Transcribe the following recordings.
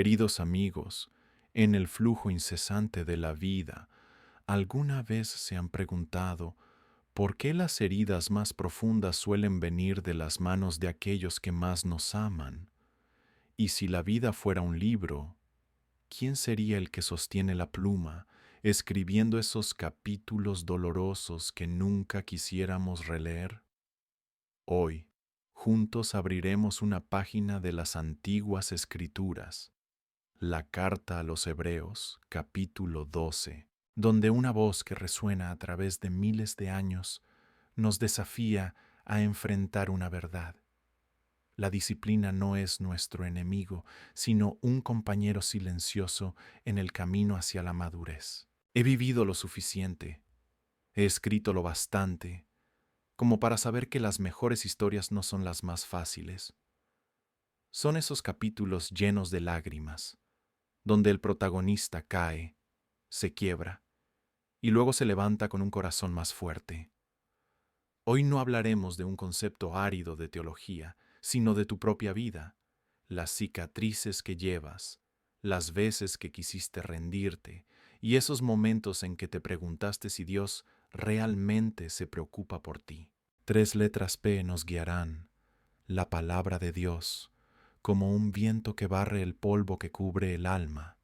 Queridos amigos, en el flujo incesante de la vida, ¿alguna vez se han preguntado por qué las heridas más profundas suelen venir de las manos de aquellos que más nos aman? Y si la vida fuera un libro, ¿quién sería el que sostiene la pluma, escribiendo esos capítulos dolorosos que nunca quisiéramos releer? Hoy, juntos abriremos una página de las antiguas escrituras, la Carta a los Hebreos, capítulo 12, donde una voz que resuena a través de miles de años nos desafía a enfrentar una verdad. La disciplina no es nuestro enemigo, sino un compañero silencioso en el camino hacia la madurez. He vivido lo suficiente, he escrito lo bastante, como para saber que las mejores historias no son las más fáciles. Son esos capítulos llenos de lágrimas, donde el protagonista cae, se quiebra, y luego se levanta con un corazón más fuerte. Hoy no hablaremos de un concepto árido de teología, sino de tu propia vida, las cicatrices que llevas, las veces que quisiste rendirte y esos momentos en que te preguntaste si Dios realmente se preocupa por ti. 3 letras P nos guiarán, la palabra de Dios, como un viento que barre el polvo que cubre el alma,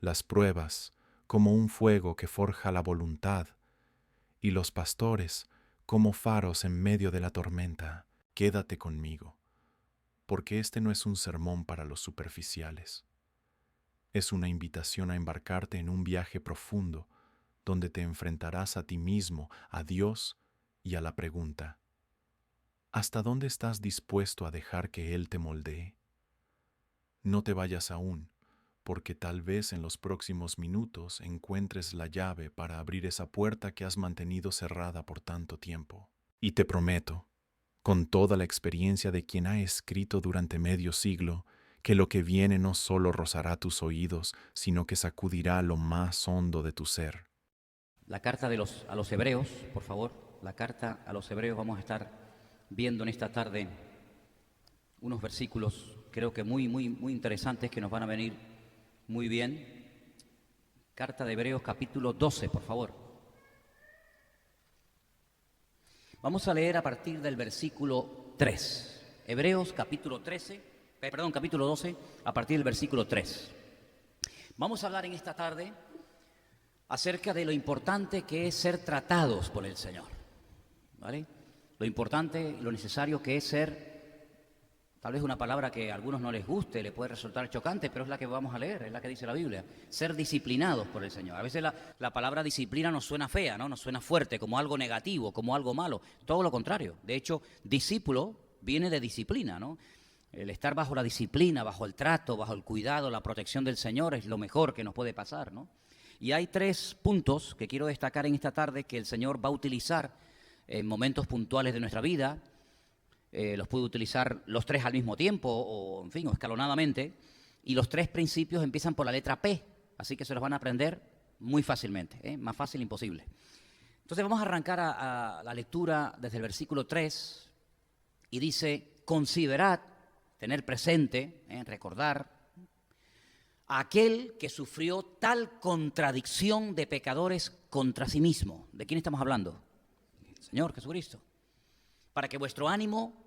las pruebas, como un fuego que forja la voluntad, y los pastores, como faros en medio de la tormenta. Quédate conmigo, porque este no es un sermón para los superficiales. Es una invitación a embarcarte en un viaje profundo, donde te enfrentarás a ti mismo, a Dios y a la pregunta: ¿hasta dónde estás dispuesto a dejar que Él te moldee? No te vayas aún, porque tal vez en los próximos minutos encuentres la llave para abrir esa puerta que has mantenido cerrada por tanto tiempo. Y te prometo, con toda la experiencia de quien ha escrito durante medio siglo, que lo que viene no solo rozará tus oídos, sino que sacudirá lo más hondo de tu ser. La carta a los Hebreos, por favor, la carta a los Hebreos. Vamos a estar viendo en esta tarde unos versículos, creo que muy interesantes, que nos van a venir muy bien. Carta de Hebreos, capítulo 12, por favor. Vamos a leer a partir del versículo 3. Hebreos, capítulo 12, a partir del versículo 3. Vamos a hablar en esta tarde acerca de lo importante que es ser tratados por el Señor, ¿vale? Lo importante, lo necesario que es ser, tal vez una palabra que a algunos no les guste, le puede resultar chocante, pero es la que vamos a leer, es la que dice la Biblia: ser disciplinados por el Señor. A veces la palabra disciplina nos suena fea, ¿no? Nos suena fuerte, como algo negativo, como algo malo. Todo lo contrario. De hecho, discípulo viene de disciplina, ¿no? El estar bajo la disciplina, bajo el trato, bajo el cuidado, la protección del Señor es lo mejor que nos puede pasar, ¿no? Y hay 3 puntos que quiero destacar en esta tarde que el Señor va a utilizar en momentos puntuales de nuestra vida. Los puede utilizar los 3 al mismo tiempo o, en fin, o escalonadamente. Y los 3 principios empiezan por la letra P, así que se los van a aprender muy fácilmente, más fácil imposible. Entonces vamos a arrancar a la lectura desde el versículo 3 y dice: considerad, tener presente, recordar, a aquel que sufrió tal contradicción de pecadores contra sí mismo. ¿De quién estamos hablando? El Señor Jesucristo. Para que vuestro ánimo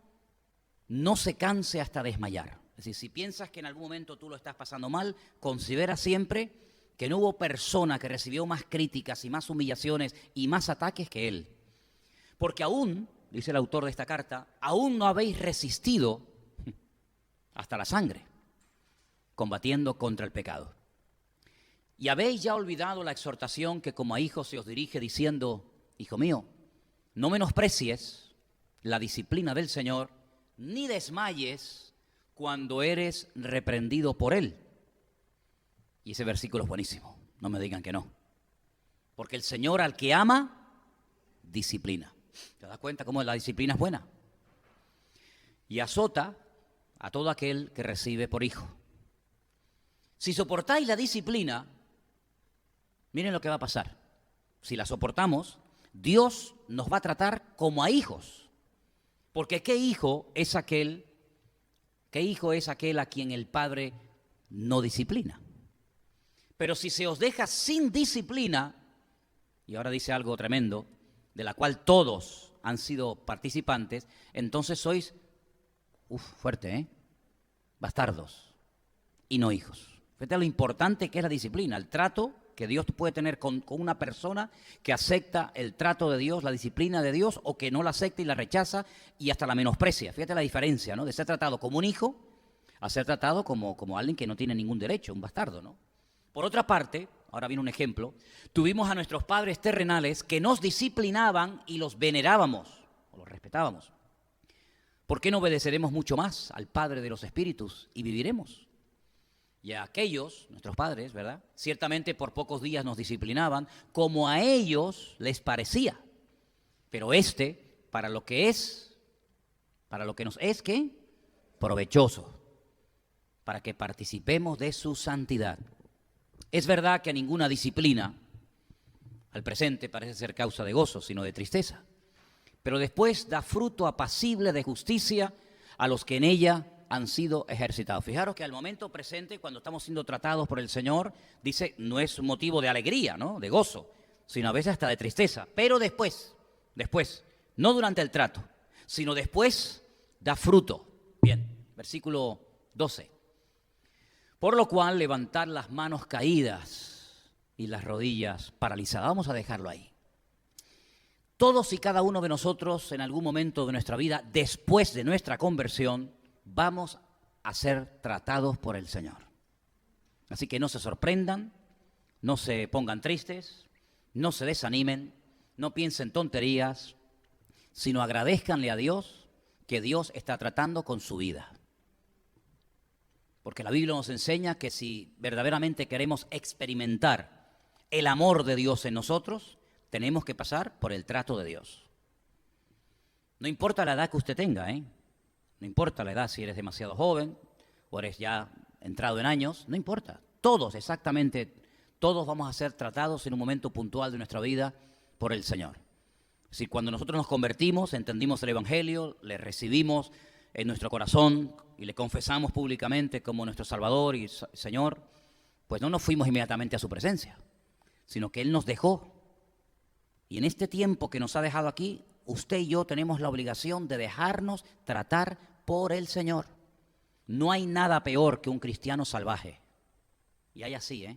no se canse hasta desmayar. Es decir, si piensas que en algún momento tú lo estás pasando mal, considera siempre que no hubo persona que recibió más críticas y más humillaciones y más ataques que él. Porque aún, dice el autor de esta carta, aún no habéis resistido hasta la sangre, combatiendo contra el pecado. Y habéis ya olvidado la exhortación que como a hijos se os dirige diciendo: hijo mío, no menosprecies la disciplina del Señor, ni desmayes cuando eres reprendido por Él. Y ese versículo es buenísimo, no me digan que no. Porque el Señor al que ama, disciplina. ¿Te das cuenta cómo la disciplina es buena? Y azota a todo aquel que recibe por hijo. Si soportáis la disciplina, miren lo que va a pasar. Si la soportamos, Dios nos va a tratar como a hijos. Porque ¿qué hijo es aquel a quien el Padre no disciplina. Pero si se os deja sin disciplina, y ahora dice algo tremendo, de la cual todos han sido participantes, entonces sois, fuerte, bastardos y no hijos. Fíjate lo importante que es la disciplina, el trato que Dios puede tener con una persona que acepta el trato de Dios, la disciplina de Dios, o que no la acepta y la rechaza y hasta la menosprecia. Fíjate la diferencia, ¿no? De ser tratado como un hijo a ser tratado como alguien que no tiene ningún derecho, un bastardo, ¿no? Por otra parte, ahora viene un ejemplo, tuvimos a nuestros padres terrenales que nos disciplinaban y los venerábamos, o los respetábamos. ¿Por qué no obedeceremos mucho más al Padre de los Espíritus y viviremos? Y a aquellos, nuestros padres, ¿verdad? Ciertamente por pocos días nos disciplinaban, como a ellos les parecía. Pero para lo que nos es, ¿qué? Provechoso, para que participemos de su santidad. Es verdad que ninguna disciplina al presente parece ser causa de gozo, sino de tristeza. Pero después da fruto apacible de justicia a los que en ella han sido ejercitados. Fijaros que al momento presente, cuando estamos siendo tratados por el Señor, dice, no es un motivo de alegría, ¿no? De gozo, sino a veces hasta de tristeza. Pero después, no durante el trato, sino después da fruto. Bien, versículo 12. Por lo cual, levantad las manos caídas y las rodillas paralizadas. Vamos a dejarlo ahí. Todos y cada uno de nosotros, en algún momento de nuestra vida, después de nuestra conversión, vamos a ser tratados por el Señor. Así que no se sorprendan, no se pongan tristes, no se desanimen, no piensen tonterías, sino agradézcanle a Dios que Dios está tratando con su vida. Porque la Biblia nos enseña que si verdaderamente queremos experimentar el amor de Dios en nosotros, tenemos que pasar por el trato de Dios. No importa la edad que usted tenga, No importa la edad, si eres demasiado joven o eres ya entrado en años, no importa. Exactamente todos vamos a ser tratados en un momento puntual de nuestra vida por el Señor. Es decir, cuando nosotros nos convertimos, entendimos el Evangelio, le recibimos en nuestro corazón y le confesamos públicamente como nuestro Salvador y Señor, pues no nos fuimos inmediatamente a su presencia, sino que Él nos dejó. Y en este tiempo que nos ha dejado aquí, usted y yo tenemos la obligación de dejarnos tratar por el Señor. No hay nada peor que un cristiano salvaje. Y hay así,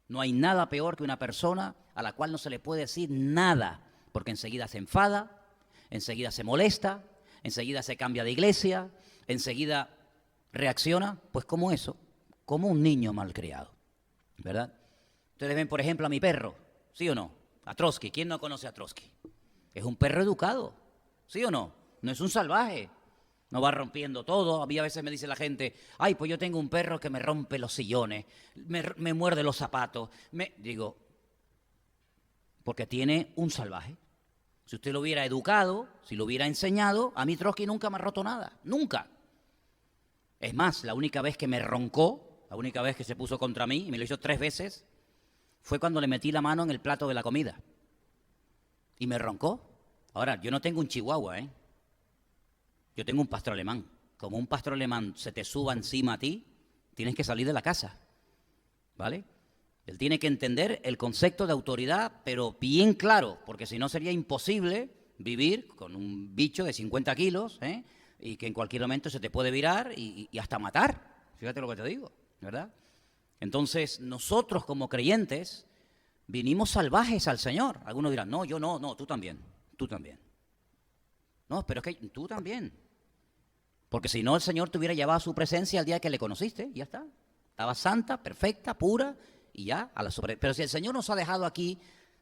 No hay nada peor que una persona a la cual no se le puede decir nada, porque enseguida se enfada, enseguida se molesta, enseguida se cambia de iglesia, enseguida reacciona, pues como eso, como un niño malcriado, ¿verdad? Ustedes ven, por ejemplo, a mi perro, ¿sí o no? A Trotsky. ¿Quién no conoce a Trotsky? Es un perro educado, ¿sí o no? No es un salvaje, no va rompiendo todo. A mí a veces me dice la gente, ay, pues yo tengo un perro que me rompe los sillones, me muerde los zapatos. Digo, porque tiene un salvaje. Si usted lo hubiera educado, si lo hubiera enseñado, a mí Trotsky nunca me ha roto nada, nunca. Es más, la única vez que me roncó, la única vez que se puso contra mí, y me lo hizo 3 veces, fue cuando le metí la mano en el plato de la comida. Y me roncó. Ahora, yo no tengo un chihuahua, Yo tengo un pastor alemán. Como un pastor alemán se te suba encima a ti, tienes que salir de la casa, ¿vale? Él tiene que entender el concepto de autoridad, pero bien claro, porque si no sería imposible vivir con un bicho de 50 kilos, y que en cualquier momento se te puede virar y hasta matar. Fíjate lo que te digo, ¿verdad? Entonces, nosotros como creyentes vinimos salvajes al Señor. Algunos dirán, no, yo no, tú también. No, pero es que tú también. Porque si no, el Señor te hubiera llevado a su presencia el día que le conociste, y ya está. Estaba santa, perfecta, pura, y ya. Pero si el Señor nos ha dejado aquí,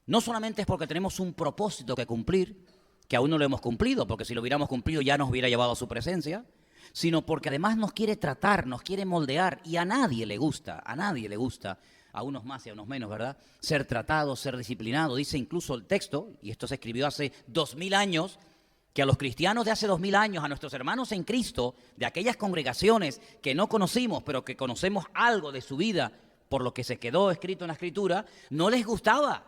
no solamente es porque tenemos un propósito que cumplir, que aún no lo hemos cumplido, porque si lo hubiéramos cumplido ya nos hubiera llevado a su presencia, sino porque además nos quiere tratar, nos quiere moldear, y a nadie le gusta, a unos más y a unos menos, ¿verdad? Ser tratado, ser disciplinado. Dice incluso el texto, y esto se escribió hace 2000 años, que a los cristianos de hace 2000 años, a nuestros hermanos en Cristo, de aquellas congregaciones que no conocimos, pero que conocemos algo de su vida, por lo que se quedó escrito en la Escritura, no les gustaba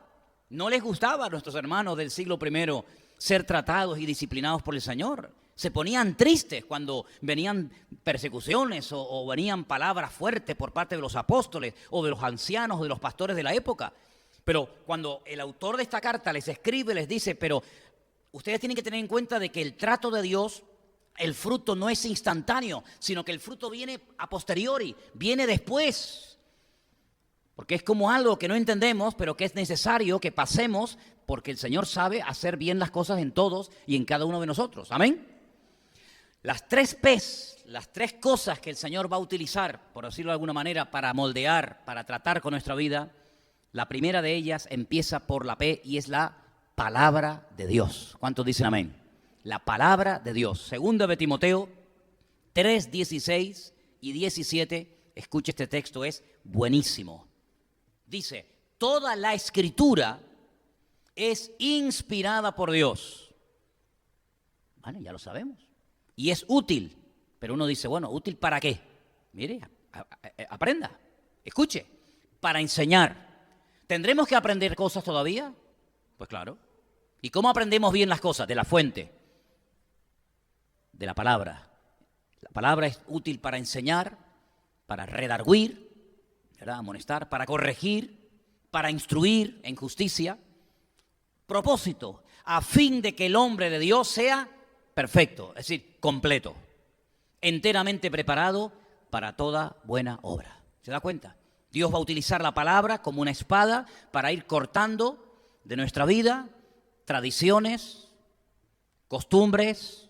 a nuestros hermanos del siglo I ser tratados y disciplinados por el Señor. Se ponían tristes cuando venían persecuciones o venían palabras fuertes por parte de los apóstoles o de los ancianos o de los pastores de la época. Pero cuando el autor de esta carta les escribe, les dice, pero ustedes tienen que tener en cuenta de que el trato de Dios, el fruto no es instantáneo, sino que el fruto viene a posteriori, viene después. Porque es como algo que no entendemos, pero que es necesario que pasemos, porque el Señor sabe hacer bien las cosas en todos y en cada uno de nosotros. Amén. Las 3 P's, las 3 cosas que el Señor va a utilizar, por decirlo de alguna manera, para moldear, para tratar con nuestra vida, la primera de ellas empieza por la P y es la palabra de Dios. ¿Cuántos dicen amén? La palabra de Dios. Segunda de Timoteo 3, 16 y 17, escuche este texto, es buenísimo. Dice, toda la escritura es inspirada por Dios. Vale, ya lo sabemos. Y es útil, pero uno dice, bueno, ¿útil para qué? Mire, aprenda, escuche, para enseñar. ¿Tendremos que aprender cosas todavía? Pues claro. ¿Y cómo aprendemos bien las cosas? De la fuente, de la palabra. La palabra es útil para enseñar, para redarguir, ¿verdad? Amonestar, para corregir, para instruir en justicia. Propósito, a fin de que el hombre de Dios sea perfecto, es decir, completo, enteramente preparado para toda buena obra. ¿Se da cuenta? Dios va a utilizar la palabra como una espada para ir cortando de nuestra vida tradiciones, costumbres,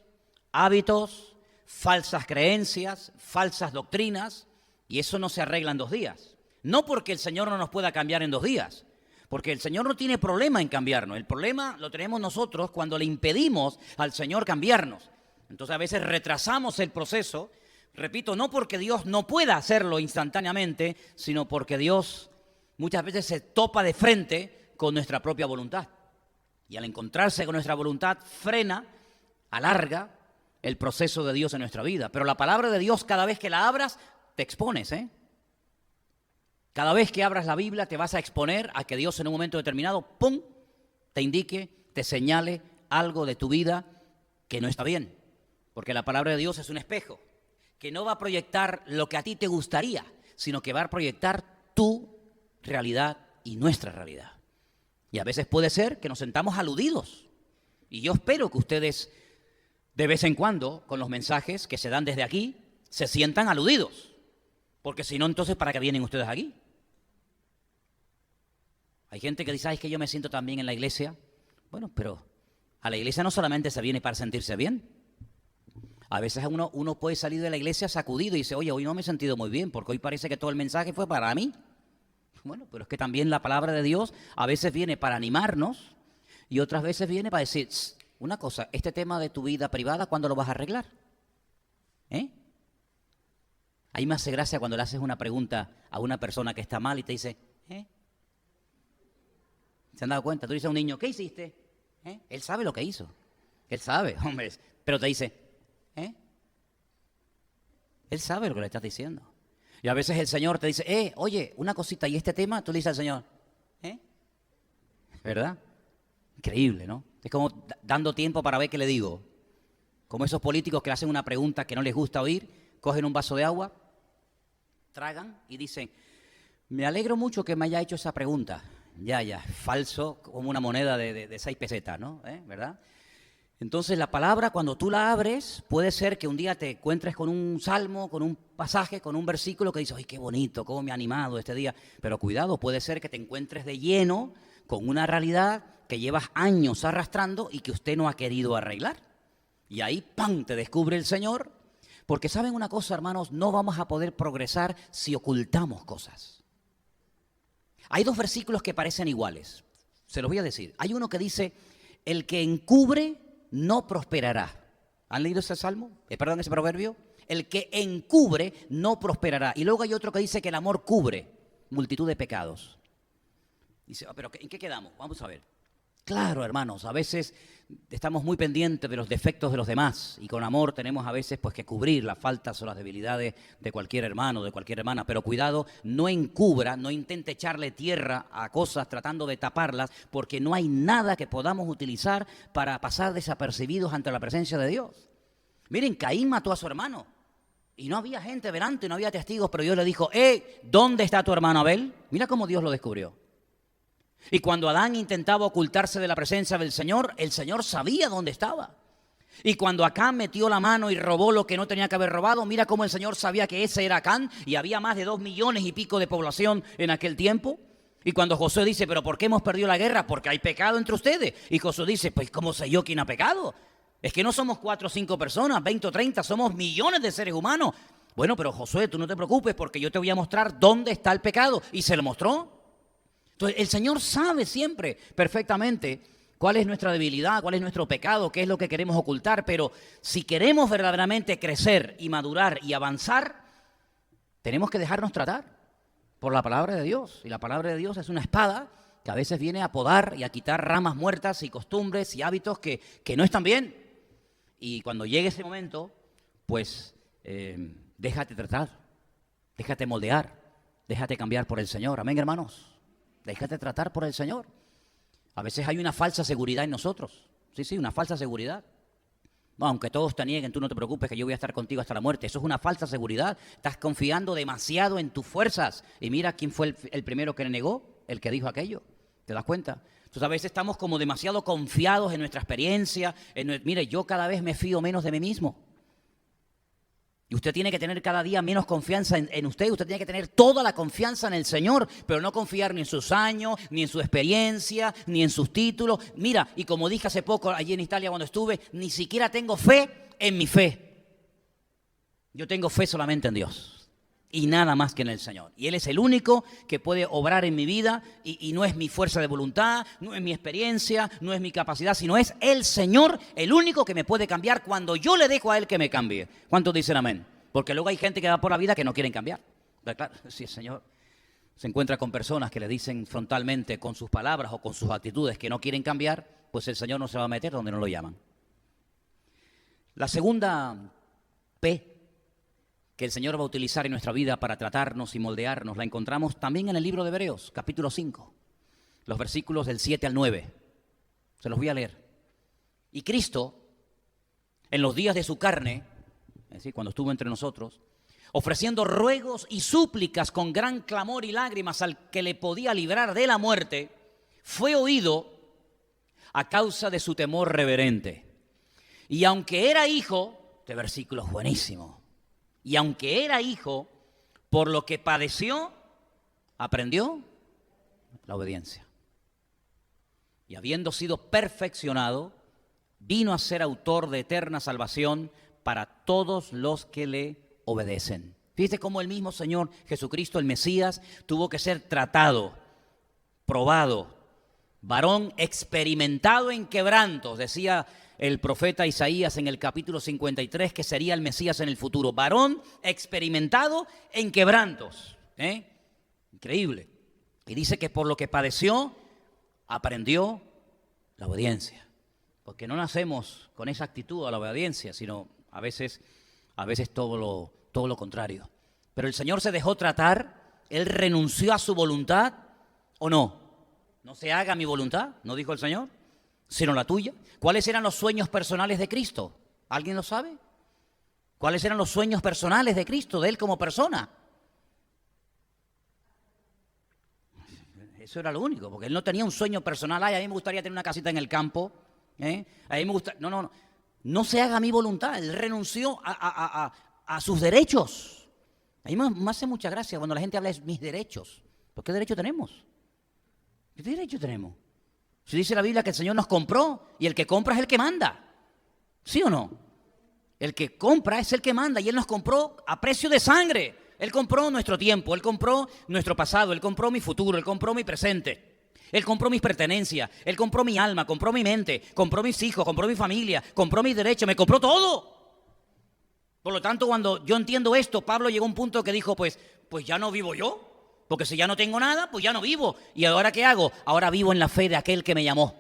hábitos, falsas creencias, falsas doctrinas, y eso no se arregla en 2 días. No porque el Señor no nos pueda cambiar en 2 días, porque el Señor no tiene problema en cambiarnos. El problema lo tenemos nosotros cuando le impedimos al Señor cambiarnos. Entonces a veces retrasamos el proceso, repito, no porque Dios no pueda hacerlo instantáneamente, sino porque Dios muchas veces se topa de frente con nuestra propia voluntad. Y al encontrarse con nuestra voluntad, frena, alarga el proceso de Dios en nuestra vida. Pero la palabra de Dios, cada vez que la abras, te expones, ¿eh? Cada vez que abras la Biblia te vas a exponer a que Dios en un momento determinado, ¡pum!, te indique, te señale algo de tu vida que no está bien. Porque la palabra de Dios es un espejo que no va a proyectar lo que a ti te gustaría, sino que va a proyectar tu realidad y nuestra realidad. Y a veces puede ser que nos sentamos aludidos. Y yo espero que ustedes, de vez en cuando, con los mensajes que se dan desde aquí, se sientan aludidos. Porque si no, entonces, ¿para qué vienen ustedes aquí? Hay gente que dice, ay, es que yo me siento tan bien en la iglesia. Bueno, pero a la iglesia no solamente se viene para sentirse bien. A veces uno puede salir de la iglesia sacudido y dice, oye, hoy no me he sentido muy bien, porque hoy parece que todo el mensaje fue para mí. Bueno, pero es que también la palabra de Dios a veces viene para animarnos y otras veces viene para decir, una cosa, este tema de tu vida privada, ¿cuándo lo vas a arreglar? A mí me hace gracia cuando le haces una pregunta a una persona que está mal y te dice, ¿se han dado cuenta? Tú dices a un niño, ¿qué hiciste? Él sabe lo que hizo. Él sabe, hombre, pero te dice, Él sabe lo que le estás diciendo. Y a veces el Señor te dice, oye, una cosita, ¿y este tema? Tú le dices al Señor, ¿verdad? Increíble, ¿no? Es como dando tiempo para ver qué le digo. Como esos políticos que le hacen una pregunta que no les gusta oír, cogen un vaso de agua, tragan y dicen, me alegro mucho que me haya hecho esa pregunta. Ya, falso, como una moneda de 6 pesetas, ¿no? ¿Verdad? Entonces la palabra, cuando tú la abres, puede ser que un día te encuentres con un salmo, con un pasaje, con un versículo que dices, ¡ay, qué bonito, cómo me ha animado este día! Pero cuidado, puede ser que te encuentres de lleno con una realidad que llevas años arrastrando y que usted no ha querido arreglar. Y ahí, ¡pam!, te descubre el Señor. Porque ¿saben una cosa, hermanos? No vamos a poder progresar si ocultamos cosas. Hay 2 versículos que parecen iguales. Se los voy a decir. Hay uno que dice, el que encubre no prosperará. ¿Han leído ese salmo? Perdón, ese proverbio. El que encubre no prosperará. Y luego hay otro que dice que el amor cubre multitud de pecados. Dice, pero ¿en qué quedamos? Vamos a ver. Claro, hermanos, a veces estamos muy pendientes de los defectos de los demás y con amor tenemos a veces pues que cubrir las faltas o las debilidades de cualquier hermano, de cualquier hermana, pero cuidado, no encubra, no intente echarle tierra a cosas tratando de taparlas, porque no hay nada que podamos utilizar para pasar desapercibidos ante la presencia de Dios. Miren, Caín mató a su hermano. Y no había gente delante, no había testigos, pero Dios le dijo, ¿dónde está tu hermano Abel? Mira cómo Dios lo descubrió. Y cuando Adán intentaba ocultarse de la presencia del Señor, el Señor sabía dónde estaba. Y cuando Acán metió la mano y robó lo que no tenía que haber robado, mira cómo el Señor sabía que ese era Acán, y había más de 2 millones y pico de población en aquel tiempo. Y cuando Josué dice, ¿pero por qué hemos perdido la guerra? Porque hay pecado entre ustedes. Y Josué dice, pues ¿cómo sé yo quién ha pecado? Es que no somos 4 o 5 personas, 20 o 30, somos millones de seres humanos. Bueno, pero Josué, tú no te preocupes porque yo te voy a mostrar dónde está el pecado. Y se lo mostró. Entonces, el Señor sabe siempre perfectamente cuál es nuestra debilidad, cuál es nuestro pecado, qué es lo que queremos ocultar. Pero si queremos verdaderamente crecer y madurar y avanzar, tenemos que dejarnos tratar por la palabra de Dios. Y la palabra de Dios es una espada que a veces viene a podar y a quitar ramas muertas y costumbres y hábitos que no están bien. Y cuando llegue ese momento, pues déjate tratar, déjate moldear, déjate cambiar por el Señor. Amén, hermanos. Déjate tratar por el Señor. A veces hay una falsa seguridad en nosotros. Sí, una falsa seguridad. No, aunque todos te nieguen, tú no te preocupes que yo voy a estar contigo hasta la muerte. Eso es una falsa seguridad. Estás confiando demasiado en tus fuerzas. Y mira quién fue el primero que le negó, el que dijo aquello. ¿Te das cuenta? Entonces a veces estamos como demasiado confiados en nuestra experiencia. Mire, yo cada vez me fío menos de mí mismo. Y usted tiene que tener cada día menos confianza en usted. Usted tiene que tener toda la confianza en el Señor, pero no confiar ni en sus años, ni en su experiencia, ni en sus títulos. Mira, y como dije hace poco allí en Italia cuando estuve, ni siquiera tengo fe en mi fe. Yo tengo fe solamente en Dios. Y nada más que en el Señor. Y Él es el único que puede obrar en mi vida y no es mi fuerza de voluntad, no es mi experiencia, no es mi capacidad, sino es el Señor el único que me puede cambiar cuando yo le dejo a Él que me cambie. ¿Cuántos dicen amén? Porque luego hay gente que va por la vida que no quieren cambiar. Pero claro, si el Señor se encuentra con personas que le dicen frontalmente con sus palabras o con sus actitudes que no quieren cambiar, pues el Señor no se va a meter donde no lo llaman. La segunda P que el Señor va a utilizar en nuestra vida para tratarnos y moldearnos, la encontramos también en el libro de Hebreos, capítulo 5, los versículos del 7 al 9. Se los voy a leer. Y Cristo, en los días de su carne, es decir, cuando estuvo entre nosotros, ofreciendo ruegos y súplicas con gran clamor y lágrimas al que le podía librar de la muerte, fue oído a causa de su temor reverente. Y aunque era hijo, este versículo es buenísimo, y aunque era hijo, por lo que padeció, aprendió la obediencia. Y habiendo sido perfeccionado, vino a ser autor de eterna salvación para todos los que le obedecen. Fíjate cómo el mismo Señor Jesucristo, el Mesías, tuvo que ser tratado, probado, varón experimentado en quebrantos, decía el profeta Isaías en el capítulo 53 que sería el Mesías en el futuro. Varón experimentado en quebrantos. Increíble. Y dice que por lo que padeció, aprendió la obediencia. Porque no nacemos con esa actitud a la obediencia, sino a veces todo lo contrario. Pero el Señor se dejó tratar, Él renunció a su voluntad, ¿o no? No se haga mi voluntad, ¿no dijo el Señor?, sino la tuya. ¿Cuáles eran los sueños personales de Cristo? ¿Alguien lo sabe? ¿Cuáles eran los sueños personales de Cristo, de Él como persona? Eso era lo único, porque Él no tenía un sueño personal. Ay, a mí me gustaría tener una casita en el campo. A mí me gusta. No. No se haga mi voluntad. Él renunció a sus derechos. A mí me hace mucha gracia cuando la gente habla de mis derechos. ¿Por qué derecho tenemos? ¿Qué derecho tenemos? Si dice la Biblia que el Señor nos compró y el que compra es el que manda. ¿Sí o no? El que compra es el que manda y Él nos compró a precio de sangre. Él compró nuestro tiempo, Él compró nuestro pasado, Él compró mi futuro, Él compró mi presente. Él compró mis pertenencias, Él compró mi alma, compró mi mente, compró mis hijos, compró mi familia, compró mis derechos, me compró todo. Por lo tanto, cuando yo entiendo esto, Pablo llegó a un punto que dijo, pues ya no vivo yo. Porque si ya no tengo nada, pues ya no vivo. ¿Y ahora qué hago? Ahora vivo en la fe de aquel que me llamó.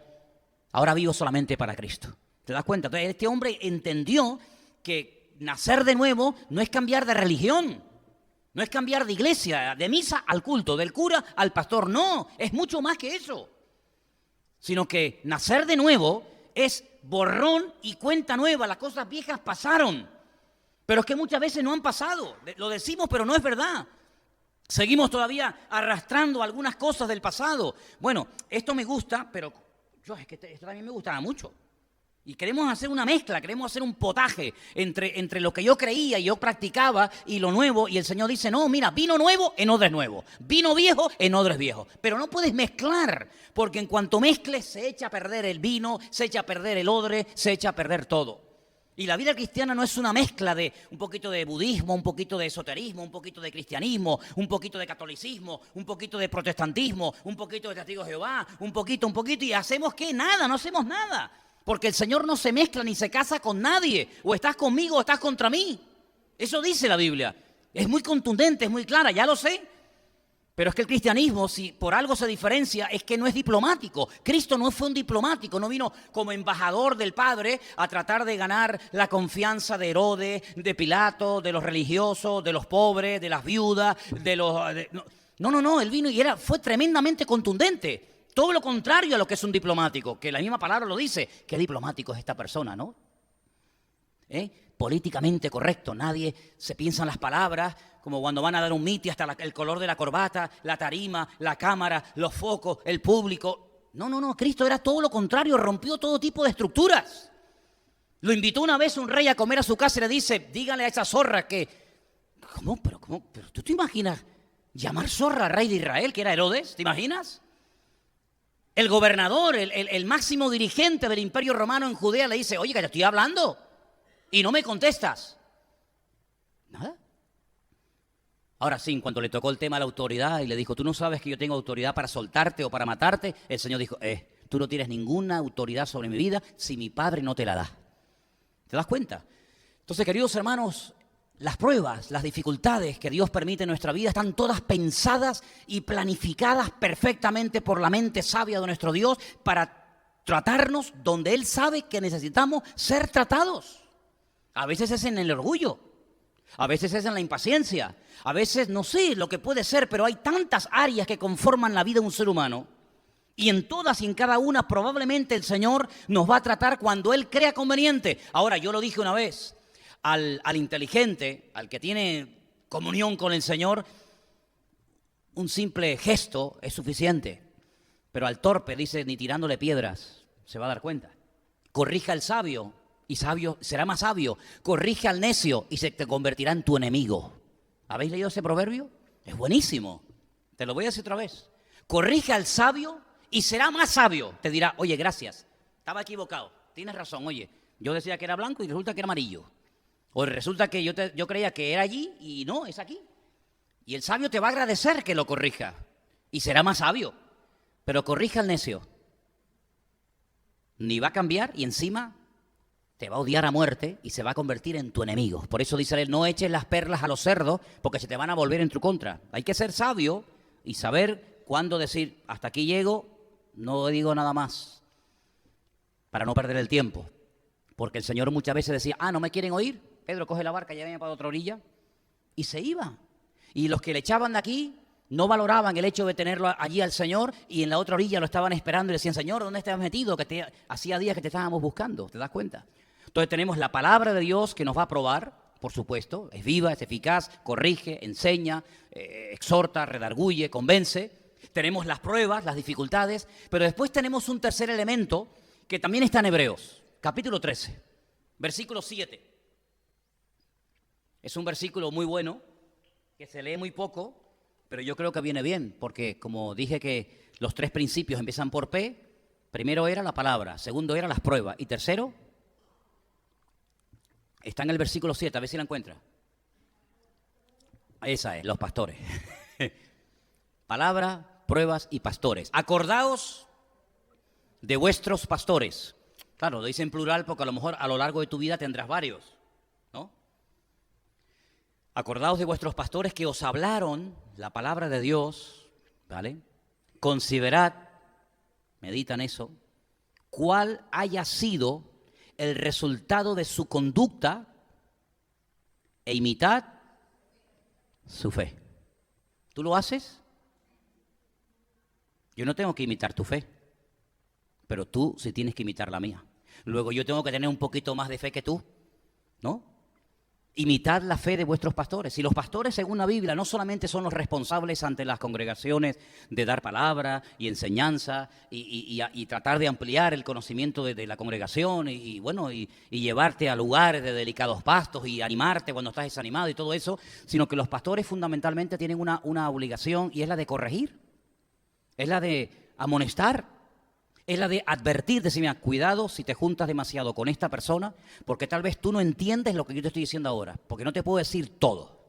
Ahora vivo solamente para Cristo. ¿Te das cuenta? Entonces, este hombre entendió que nacer de nuevo no es cambiar de religión. No es cambiar de iglesia, de misa al culto, del cura al pastor. No, es mucho más que eso. Sino que nacer de nuevo es borrón y cuenta nueva. Las cosas viejas pasaron, pero es que muchas veces no han pasado. Lo decimos, pero no es verdad. Seguimos todavía arrastrando algunas cosas del pasado. Bueno, esto me gusta, pero es que esto también me gustaba mucho. Y queremos hacer una mezcla, queremos hacer un potaje entre lo que yo creía y yo practicaba y lo nuevo. Y el Señor dice, no, mira, vino nuevo en odres nuevo, vino viejo en odres viejos. Pero no puedes mezclar, porque en cuanto mezcles se echa a perder el vino, se echa a perder el odre, se echa a perder todo. Y la vida cristiana no es una mezcla de un poquito de budismo, un poquito de esoterismo, un poquito de cristianismo, un poquito de catolicismo, un poquito de protestantismo, un poquito de testigos de Jehová, un poquito, y hacemos ¿qué? Nada, no hacemos nada. Porque el Señor no se mezcla ni se casa con nadie. O estás conmigo o estás contra mí. Eso dice la Biblia. Es muy contundente, es muy clara, ya lo sé. Pero es que el cristianismo, si por algo se diferencia, es que no es diplomático. Cristo no fue un diplomático, no vino como embajador del Padre a tratar de ganar la confianza de Herodes, de Pilato, de los religiosos, de los pobres, de las viudas, No, él vino y fue tremendamente contundente. Todo lo contrario a lo que es un diplomático, que la misma palabra lo dice. Qué diplomático es esta persona, ¿no? Políticamente correcto, nadie se piensa en las palabras, como cuando van a dar un mitin, hasta el color de la corbata, la tarima, la cámara, los focos, el público. No, Cristo era todo lo contrario, rompió todo tipo de estructuras. Lo invitó una vez un rey a comer a su casa y le dice, dígale a esa zorra que... ¿Cómo? ¿Pero tú te imaginas llamar zorra al rey de Israel, que era Herodes? ¿Te imaginas? El gobernador, el máximo dirigente del Imperio Romano en Judea le dice, oye, que te estoy hablando y no me contestas. Nada. Ahora sí, en cuanto le tocó el tema a la autoridad y le dijo, tú no sabes que yo tengo autoridad para soltarte o para matarte, el Señor dijo, tú no tienes ninguna autoridad sobre mi vida si mi Padre no te la da. ¿Te das cuenta? Entonces, queridos hermanos, las pruebas, las dificultades que Dios permite en nuestra vida están todas pensadas y planificadas perfectamente por la mente sabia de nuestro Dios para tratarnos donde Él sabe que necesitamos ser tratados. A veces es en el orgullo, a veces es en la impaciencia, a veces no sé lo que puede ser, pero hay tantas áreas que conforman la vida de un ser humano y en todas y en cada una probablemente el Señor nos va a tratar cuando Él crea conveniente. Ahora, yo lo dije una vez. Al inteligente, al que tiene comunión con el Señor, un simple gesto es suficiente. Pero al torpe, dice, ni tirándole piedras, se va a dar cuenta. Corrige al sabio, y sabio será más sabio. Corrige al necio, y se te convertirá en tu enemigo. ¿Habéis leído ese proverbio? Es buenísimo. Te lo voy a decir otra vez. Corrige al sabio, y será más sabio. Te dirá, oye, gracias, estaba equivocado, tienes razón, oye, yo decía que era blanco y resulta que era amarillo. O resulta que yo creía que era allí y no, es aquí. Y el sabio te va a agradecer que lo corrija. Y será más sabio. Pero corrija al necio. Ni va a cambiar y encima te va a odiar a muerte y se va a convertir en tu enemigo. Por eso dice él, no eches las perlas a los cerdos porque se te van a volver en tu contra. Hay que ser sabio y saber cuándo decir, hasta aquí llego, no digo nada más. Para no perder el tiempo. Porque el Señor muchas veces decía, no me quieren oír. Pedro coge la barca y ya viene para otra orilla y se iba. Y los que le echaban de aquí no valoraban el hecho de tenerlo allí al Señor y en la otra orilla lo estaban esperando y decían, Señor, ¿dónde estás metido? Que hacía días que te estábamos buscando, ¿te das cuenta? Entonces tenemos la palabra de Dios que nos va a probar, por supuesto, es viva, es eficaz, corrige, enseña, exhorta, redarguye, convence. Tenemos las pruebas, las dificultades, pero después tenemos un tercer elemento que también está en Hebreos, capítulo 13, versículo 7. Es un versículo muy bueno, que se lee muy poco, pero yo creo que viene bien, porque como dije que los tres principios empiezan por P, primero era la palabra, segundo era las pruebas, y tercero está en el versículo 7, a ver si la encuentra. Esa es, los pastores. Palabra, pruebas y pastores. Acordaos de vuestros pastores. Claro, lo dice en plural porque a lo mejor a lo largo de tu vida tendrás varios, ¿no? Acordaos de vuestros pastores que os hablaron la palabra de Dios, ¿vale? Considerad, meditan eso, cuál haya sido el resultado de su conducta e imitad su fe. ¿Tú lo haces? Yo no tengo que imitar tu fe, pero tú sí tienes que imitar la mía. Luego yo tengo que tener un poquito más de fe que tú, ¿no? Imitad la fe de vuestros pastores. Y los pastores, según la Biblia, no solamente son los responsables ante las congregaciones de dar palabra y enseñanza y tratar de ampliar el conocimiento de la congregación y llevarte a lugares de delicados pastos y animarte cuando estás desanimado y todo eso, sino que los pastores fundamentalmente tienen una obligación, y es la de corregir, es la de amonestar, es la de advertir, decir, mira, cuidado si te juntas demasiado con esta persona, porque tal vez tú no entiendes lo que yo te estoy diciendo ahora, porque no te puedo decir todo.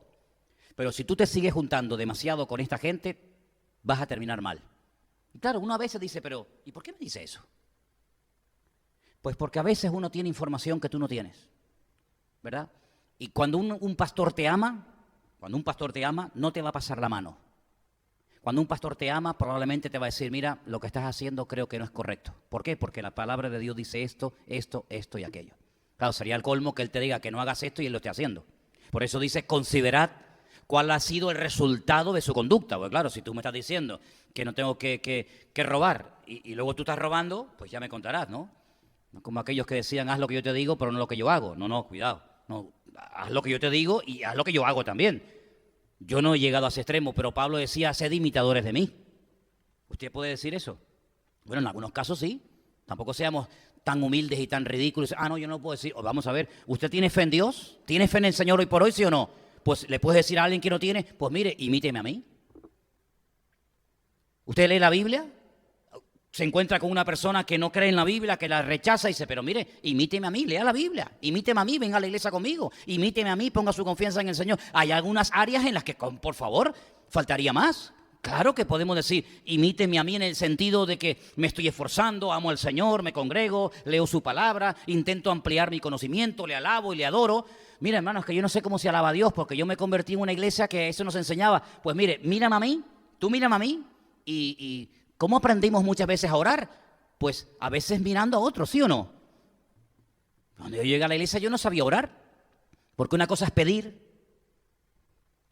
Pero si tú te sigues juntando demasiado con esta gente, vas a terminar mal. Y claro, uno a veces dice, pero ¿y por qué me dice eso? Pues porque a veces uno tiene información que tú no tienes, ¿verdad? Y cuando un pastor te ama, no te va a pasar la mano. Cuando un pastor te ama, probablemente te va a decir, mira, lo que estás haciendo creo que no es correcto. ¿Por qué? Porque la palabra de Dios dice esto, esto, esto y aquello. Claro, sería el colmo que Él te diga que no hagas esto y Él lo esté haciendo. Por eso dice, considerad cuál ha sido el resultado de su conducta. Porque claro, si tú me estás diciendo que no tengo que robar y luego tú estás robando, pues ya me contarás, ¿no? Como aquellos que decían, haz lo que yo te digo, pero no lo que yo hago. No, cuidado. No, haz lo que yo te digo y haz lo que yo hago también. Yo no he llegado a ese extremo, pero Pablo decía, sed imitadores de mí. ¿Usted puede decir eso? Bueno, en algunos casos sí. Tampoco seamos tan humildes y tan ridículos. No, yo no puedo decir. Vamos a ver, ¿usted tiene fe en Dios? ¿Tiene fe en el Señor hoy por hoy, sí o no? Pues le puedes decir a alguien que no tiene, pues mire, imíteme a mí. ¿Usted lee la Biblia? Se encuentra con una persona que no cree en la Biblia, que la rechaza y dice, pero mire, imíteme a mí, lea la Biblia, imíteme a mí, venga a la iglesia conmigo, imíteme a mí, ponga su confianza en el Señor. Hay algunas áreas en las que, por favor, faltaría más. Claro que podemos decir, imíteme a mí en el sentido de que me estoy esforzando, amo al Señor, me congrego, leo su palabra, intento ampliar mi conocimiento, le alabo y le adoro. Mira, hermanos, que yo no sé cómo se alaba a Dios, porque yo me convertí en una iglesia que eso nos enseñaba. Pues mire, mírame a mí, tú mírame a mí y ¿cómo aprendimos muchas veces a orar? Pues a veces mirando a otros, ¿sí o no? Cuando yo llegué a la iglesia yo no sabía orar, porque una cosa es pedir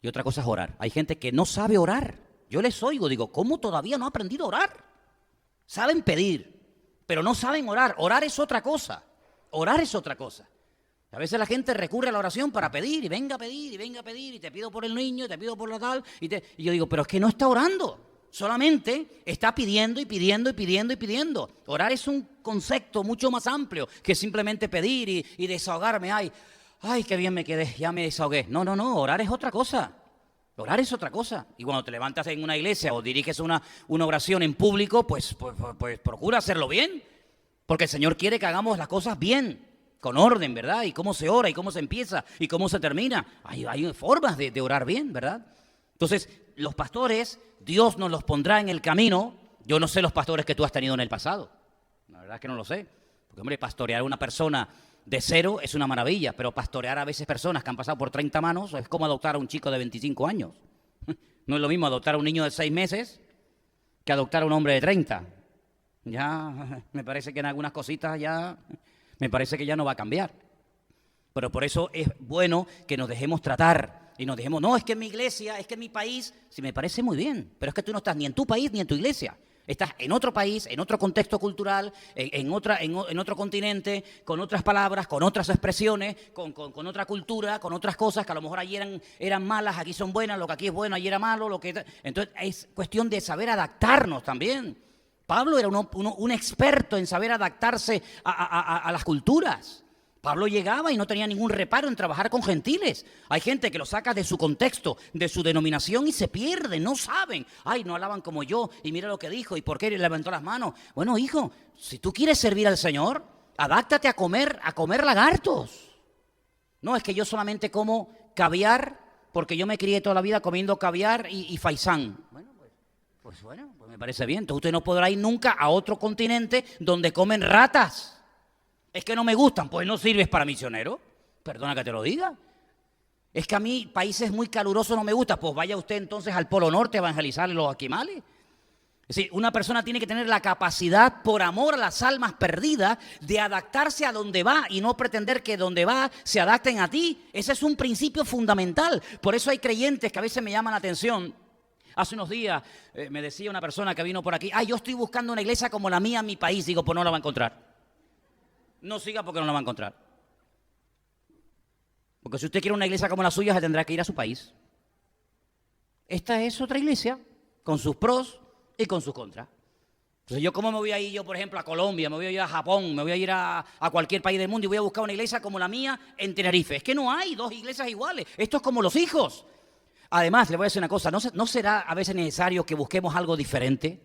y otra cosa es orar. Hay gente que no sabe orar. Yo les oigo, digo, ¿cómo todavía no ha aprendido a orar? Saben pedir, pero no saben orar. Orar es otra cosa. Orar es otra cosa. A veces la gente recurre a la oración para pedir y venga a pedir y venga a pedir y te pido por el niño, y te pido por la tal. Y yo digo, pero es que no está orando. Solamente está pidiendo y pidiendo y pidiendo y pidiendo. Orar es un concepto mucho más amplio que simplemente pedir y desahogarme. Ay, qué bien me quedé, ya me desahogué. No, orar es otra cosa. Orar es otra cosa. Y cuando te levantas en una iglesia o diriges una oración en público, pues procura hacerlo bien. Porque el Señor quiere que hagamos las cosas bien, con orden, ¿verdad? Y cómo se ora y cómo se empieza y cómo se termina. Hay formas de orar bien, ¿verdad? Entonces, los pastores, Dios nos los pondrá en el camino. Yo no sé los pastores que tú has tenido en el pasado. La verdad es que no lo sé. Porque, hombre, pastorear a una persona de cero es una maravilla, pero pastorear a veces personas que han pasado por 30 manos es como adoptar a un chico de 25 años. No es lo mismo adoptar a un niño de 6 meses que adoptar a un hombre de 30. Ya, me parece que en algunas cositas me parece que ya no va a cambiar. Pero por eso es bueno que nos dejemos tratar y nos dijimos, no, es que en mi iglesia, es que en mi país, sí me parece muy bien, pero es que tú no estás ni en tu país ni en tu iglesia. Estás en otro país, en otro contexto cultural, en otro continente, con otras palabras, con otras expresiones, con otra cultura, con otras cosas que a lo mejor allí eran malas, aquí son buenas, lo que aquí es bueno, allí era malo. Entonces es cuestión de saber adaptarnos también. Pablo era un experto en saber adaptarse a las culturas. Pablo llegaba y no tenía ningún reparo en trabajar con gentiles. Hay gente que lo saca de su contexto, de su denominación y se pierde, no saben. Ay, no alaban como yo y mira lo que dijo y por qué levantó las manos. Bueno, hijo, si tú quieres servir al Señor, adáptate a comer lagartos. No, es que yo solamente como caviar porque yo me crié toda la vida comiendo caviar y faisán. Pues me parece bien. Entonces usted no podrá ir nunca a otro continente donde comen ratas. Es que no me gustan, pues no sirves para misionero. Perdona que te lo diga. Es que a mí países muy calurosos no me gustan. Pues vaya usted entonces al Polo Norte a evangelizar los esquimales. Es decir, una persona tiene que tener la capacidad, por amor a las almas perdidas, de adaptarse a donde va y no pretender que donde va se adapten a ti. Ese es un principio fundamental. Por eso hay creyentes que a veces me llaman la atención. Hace unos días me decía una persona que vino por aquí, yo estoy buscando una iglesia como la mía en mi país. Digo, pues no la va a encontrar. no siga porque no la va a encontrar. Porque si usted quiere una iglesia como la suya, se tendrá que ir a su país. Esta es otra iglesia, con sus pros y con sus contras. Entonces, ¿yo cómo me voy a ir yo, por ejemplo, a Colombia, me voy a ir a Japón, me voy a ir a cualquier país del mundo y voy a buscar una iglesia como la mía en Tenerife? Es que no hay dos iglesias iguales. Esto es como los hijos. Además, le voy a decir una cosa, ¿no será a veces necesario que busquemos algo diferente?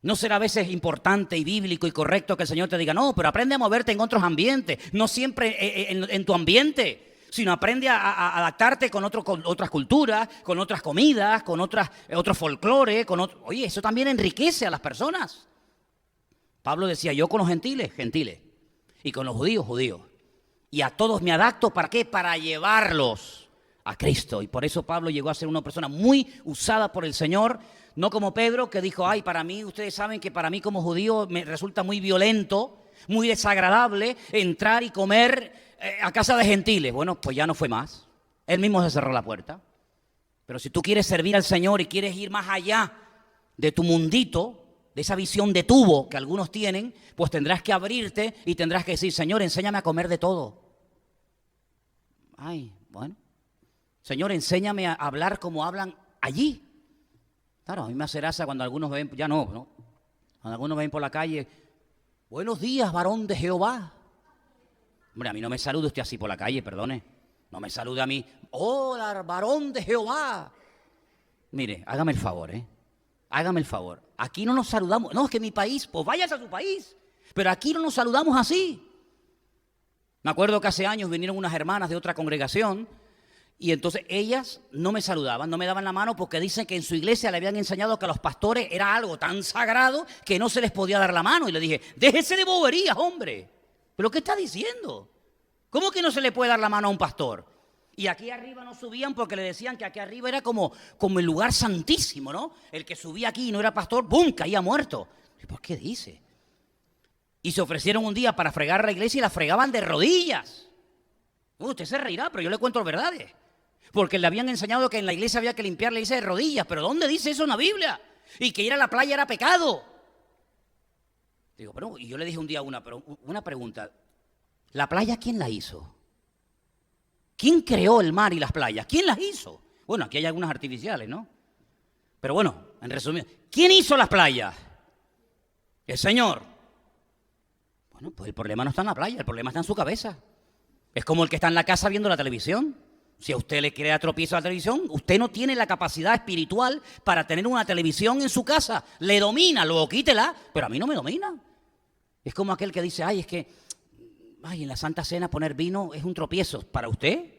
¿No será a veces importante y bíblico y correcto que el Señor te diga, no, pero aprende a moverte en otros ambientes, no siempre en tu ambiente, sino aprende a adaptarte con otras culturas, con otras comidas, con otro folclore, Oye, eso también enriquece a las personas. Pablo decía, yo con los gentiles, gentiles, y con los judíos, judíos. Y a todos me adapto, ¿para qué? Para llevarlos a Cristo. Y por eso Pablo llegó a ser una persona muy usada por el Señor. No como Pedro, que dijo, ay, para mí, ustedes saben que para mí como judío me resulta muy violento, muy desagradable entrar y comer a casa de gentiles. Bueno, pues ya no fue más. Él mismo se cerró la puerta. Pero si tú quieres servir al Señor y quieres ir más allá de tu mundito, de esa visión de tubo que algunos tienen, pues tendrás que abrirte y tendrás que decir, Señor, enséñame a comer de todo. Ay, bueno. Señor, enséñame a hablar como hablan allí. Claro, a mí me hace gracia cuando algunos ven, ya no, cuando algunos ven por la calle, buenos días, varón de Jehová. Hombre, a mí no me salude usted así por la calle, perdone. No me salude a mí, hola, varón de Jehová. Mire, hágame el favor, hágame el favor. Aquí no nos saludamos, no, es que mi país, pues váyase a su país. Pero aquí no nos saludamos así. Me acuerdo que hace años vinieron unas hermanas de otra congregación. Y entonces ellas no me saludaban, no me daban la mano porque dicen que en su iglesia le habían enseñado que a los pastores era algo tan sagrado que no se les podía dar la mano. Y le dije, déjese de boberías, hombre. ¿Pero qué está diciendo? ¿Cómo que no se le puede dar la mano a un pastor? Y aquí arriba no subían porque le decían que aquí arriba era como el lugar santísimo, ¿no? El que subía aquí y no era pastor, ¡bum!, caía muerto. ¿Por qué dice? Y se ofrecieron un día para fregar la iglesia y la fregaban de rodillas. Usted se reirá, pero yo le cuento las verdades. Porque le habían enseñado que en la iglesia había que limpiar la iglesia de rodillas. ¿Pero dónde dice eso en la Biblia? Y que ir a la playa era pecado. Digo, pero y yo le dije un día una pregunta. ¿La playa quién la hizo? ¿Quién creó el mar y las playas? ¿Quién las hizo? Bueno, aquí hay algunas artificiales, ¿no? Pero bueno, en resumen, ¿quién hizo las playas? El Señor. Bueno, pues el problema no está en la playa, el problema está en su cabeza. Es como el que está en la casa viendo la televisión. Si a usted le crea tropiezo a la televisión, usted no tiene la capacidad espiritual para tener una televisión en su casa. Le domina, luego quítela, pero a mí no me domina. Es como aquel que dice, es que en la Santa Cena poner vino es un tropiezo. ¿Para usted?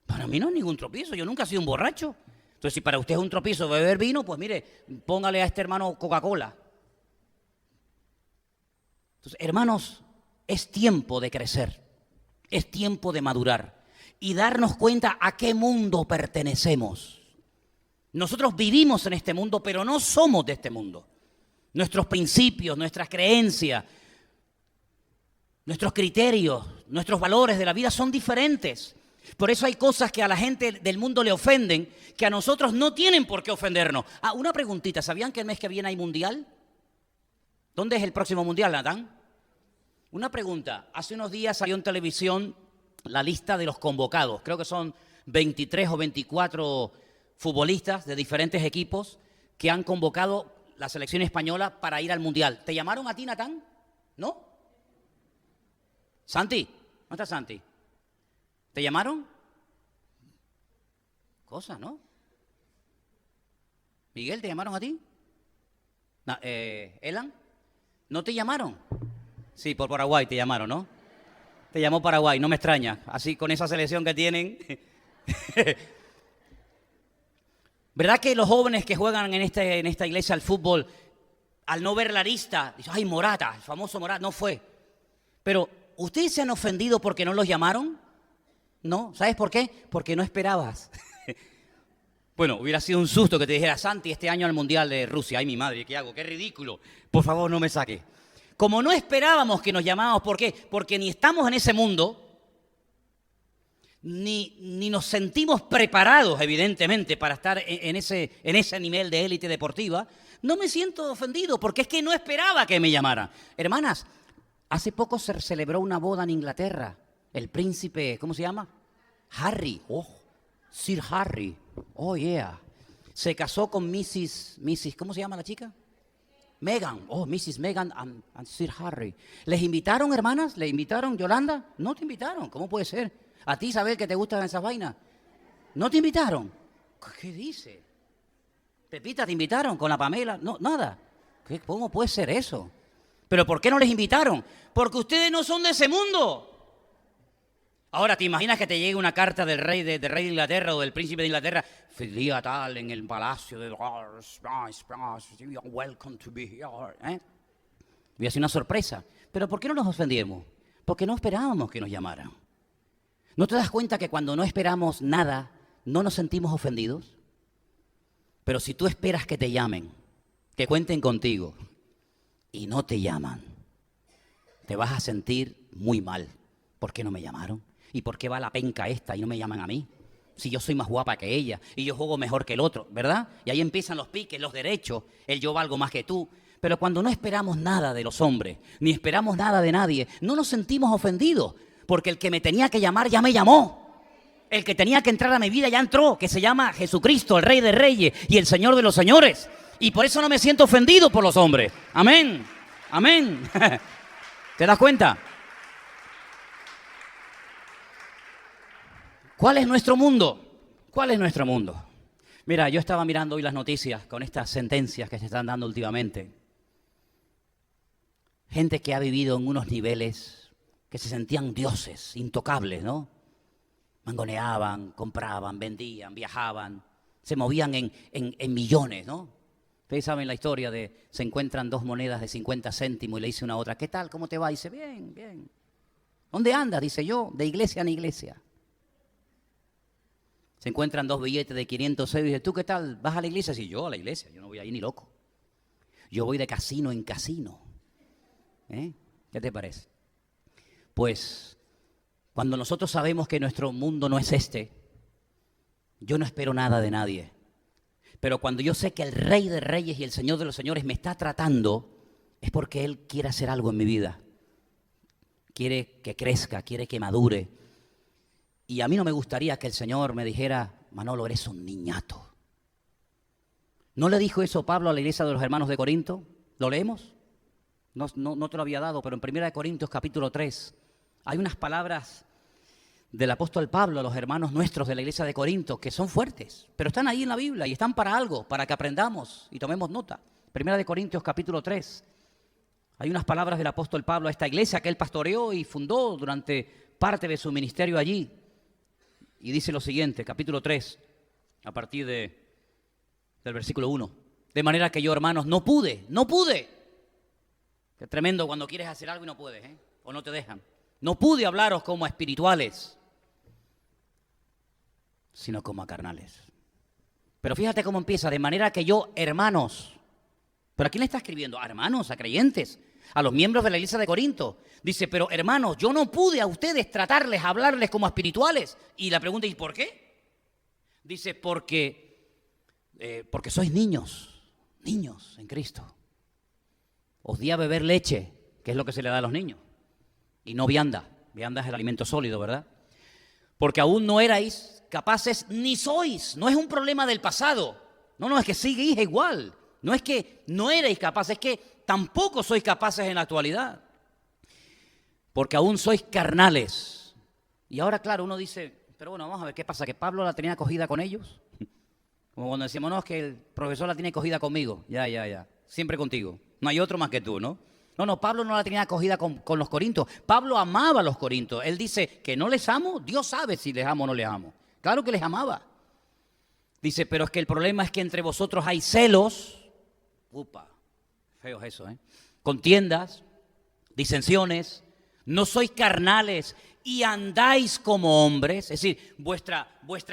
Para mí no es ningún tropiezo, yo nunca he sido un borracho. Entonces, si para usted es un tropiezo beber vino, pues mire, póngale a este hermano Coca-Cola. Entonces, hermanos, es tiempo de crecer, es tiempo de madurar y darnos cuenta a qué mundo pertenecemos. Nosotros vivimos en este mundo, pero no somos de este mundo. Nuestros principios, nuestras creencias, nuestros criterios, nuestros valores de la vida son diferentes. Por eso hay cosas que a la gente del mundo le ofenden, que a nosotros no tienen por qué ofendernos. Una preguntita, ¿sabían que el mes que viene hay mundial? ¿Dónde es el próximo mundial, Natán? Una pregunta, hace unos días salió en televisión la lista de los convocados. Creo que son 23 o 24 futbolistas de diferentes equipos que han convocado la selección española para ir al mundial. ¿Te llamaron a ti, Natán? ¿No? ¿Santi? ¿Dónde está Santi? ¿Te llamaron? Cosa, ¿no? Miguel, ¿te llamaron a ti? ¿Elan? ¿No te llamaron? Sí, por Paraguay te llamaron, ¿no? Te llamó Paraguay, no me extraña. Así, con esa selección que tienen. ¿Verdad que los jóvenes que juegan en esta iglesia al fútbol, al no ver la lista, dicen, ay, Morata, el famoso Morata, no fue? Pero, ¿ustedes se han ofendido porque no los llamaron? No, ¿sabes por qué? Porque no esperabas. Bueno, hubiera sido un susto que te dijera, Santi, este año al Mundial de Rusia. Ay, mi madre, ¿qué hago? ¡Qué ridículo! Por favor, no me saque. Como no esperábamos que nos llamábamos, ¿por qué? Porque ni estamos en ese mundo, ni nos sentimos preparados, evidentemente, para estar en ese nivel de élite deportiva. No me siento ofendido, porque es que no esperaba que me llamaran. Hermanas, Hace poco se celebró una boda en Inglaterra. El príncipe, ¿cómo se llama? Harry. Oh, Sir Harry. Oh, yeah. Se casó con Mrs. ¿Cómo se llama la chica? Meghan. Oh, Mrs. Meghan and Sir Harry. ¿Les invitaron, hermanas? ¿Les invitaron, Yolanda? No te invitaron. ¿Cómo puede ser? ¿A ti, Isabel, que te gustan esas vainas? ¿No te invitaron? ¿Qué dice? Pepita, ¿te invitaron con la Pamela? No, nada. ¿Cómo puede ser eso? ¿Pero por qué no les invitaron? Porque ustedes no son de ese mundo. Ahora, ¿te imaginas que te llegue una carta del rey de Inglaterra o del príncipe de Inglaterra? Día tal en el palacio de... Welcome to be here. Voy a hacer una sorpresa. ¿Pero por qué no nos ofendimos? Porque no esperábamos que nos llamaran. ¿No te das cuenta que cuando no esperamos nada, no nos sentimos ofendidos? Pero si tú esperas que te llamen, que cuenten contigo, y no te llaman, te vas a sentir muy mal. ¿Por qué no me llamaron? ¿Y por qué va la penca esta y no me llaman a mí? Si yo soy más guapa que ella y yo juego mejor que el otro, ¿verdad? Y ahí empiezan los piques, los derechos, el yo valgo más que tú. Pero cuando no esperamos nada de los hombres, ni esperamos nada de nadie, no nos sentimos ofendidos, porque el que me tenía que llamar ya me llamó. El que tenía que entrar a mi vida ya entró, que se llama Jesucristo, el Rey de Reyes y el Señor de los Señores. Y por eso no me siento ofendido por los hombres. Amén, amén. ¿Te das cuenta? ¿Cuál es nuestro mundo? ¿Cuál es nuestro mundo? Mira, yo estaba mirando hoy las noticias con estas sentencias que se están dando últimamente. Gente que ha vivido en unos niveles que se sentían dioses, intocables, ¿no? Mangoneaban, compraban, vendían, viajaban, se movían en millones, ¿no? Ustedes saben la historia de se encuentran dos monedas de 50 céntimos y le dice una a otra, ¿qué tal? ¿Cómo te va? Y dice, bien, bien. ¿Dónde andas? Dice yo, de iglesia en iglesia. Se encuentran dos billetes de 500 euros y dice, ¿tú qué tal? ¿Vas a la iglesia? Sí, yo a la iglesia, yo no voy ahí ni loco. Yo voy de casino en casino. ¿Qué te parece? Pues, cuando nosotros sabemos que nuestro mundo no es este, yo no espero nada de nadie. Pero cuando yo sé que el Rey de Reyes y el Señor de los Señores me está tratando, es porque Él quiere hacer algo en mi vida. Quiere que crezca, quiere que madure. Y a mí no me gustaría que el Señor me dijera, Manolo, eres un niñato. ¿No le dijo eso Pablo a la iglesia de los hermanos de Corinto? ¿Lo leemos? No te lo había dado, pero en 1 Corintios capítulo 3 hay unas palabras del apóstol Pablo a los hermanos nuestros de la iglesia de Corinto que son fuertes, pero están ahí en la Biblia y están para algo, para que aprendamos y tomemos nota. 1 Corintios capítulo 3. Hay unas palabras del apóstol Pablo a esta iglesia que él pastoreó y fundó durante parte de su ministerio allí. Y dice lo siguiente, capítulo 3, a partir del versículo 1. De manera que yo, hermanos, no pude. Qué tremendo cuando quieres hacer algo y no puedes, o no te dejan. No pude hablaros como a espirituales, sino como a carnales. Pero fíjate cómo empieza, de manera que yo, hermanos. ¿Pero a quién le está escribiendo? A hermanos, a creyentes, a los miembros de la iglesia de Corinto. Dice, pero hermanos, yo no pude a ustedes tratarles, hablarles como a espirituales. Y la pregunta, ¿y por qué? Dice, porque sois niños en Cristo. Os di a beber leche, que es lo que se le da a los niños, y no vianda. Vianda es el alimento sólido, ¿verdad? Porque aún no erais capaces, ni sois. No es un problema del pasado. No, es que seguís igual. No es que no erais capaces, es que tampoco sois capaces en la actualidad. Porque aún sois carnales. Y ahora, claro, uno dice, pero bueno, vamos a ver qué pasa, que Pablo la tenía cogida con ellos. Como cuando decíamos, no, es que el profesor la tiene cogida conmigo. Ya. Siempre contigo. No hay otro más que tú, ¿no? No, Pablo no la tenía acogida con los corintios. Pablo amaba a los corintios. Él dice que no les amo. Dios sabe si les amo o no les amo. Claro que les amaba. Dice, pero es que el problema es que entre vosotros hay celos. Upa, feo es eso, contiendas, disensiones. No sois carnales y andáis como hombres. Es decir, vuestra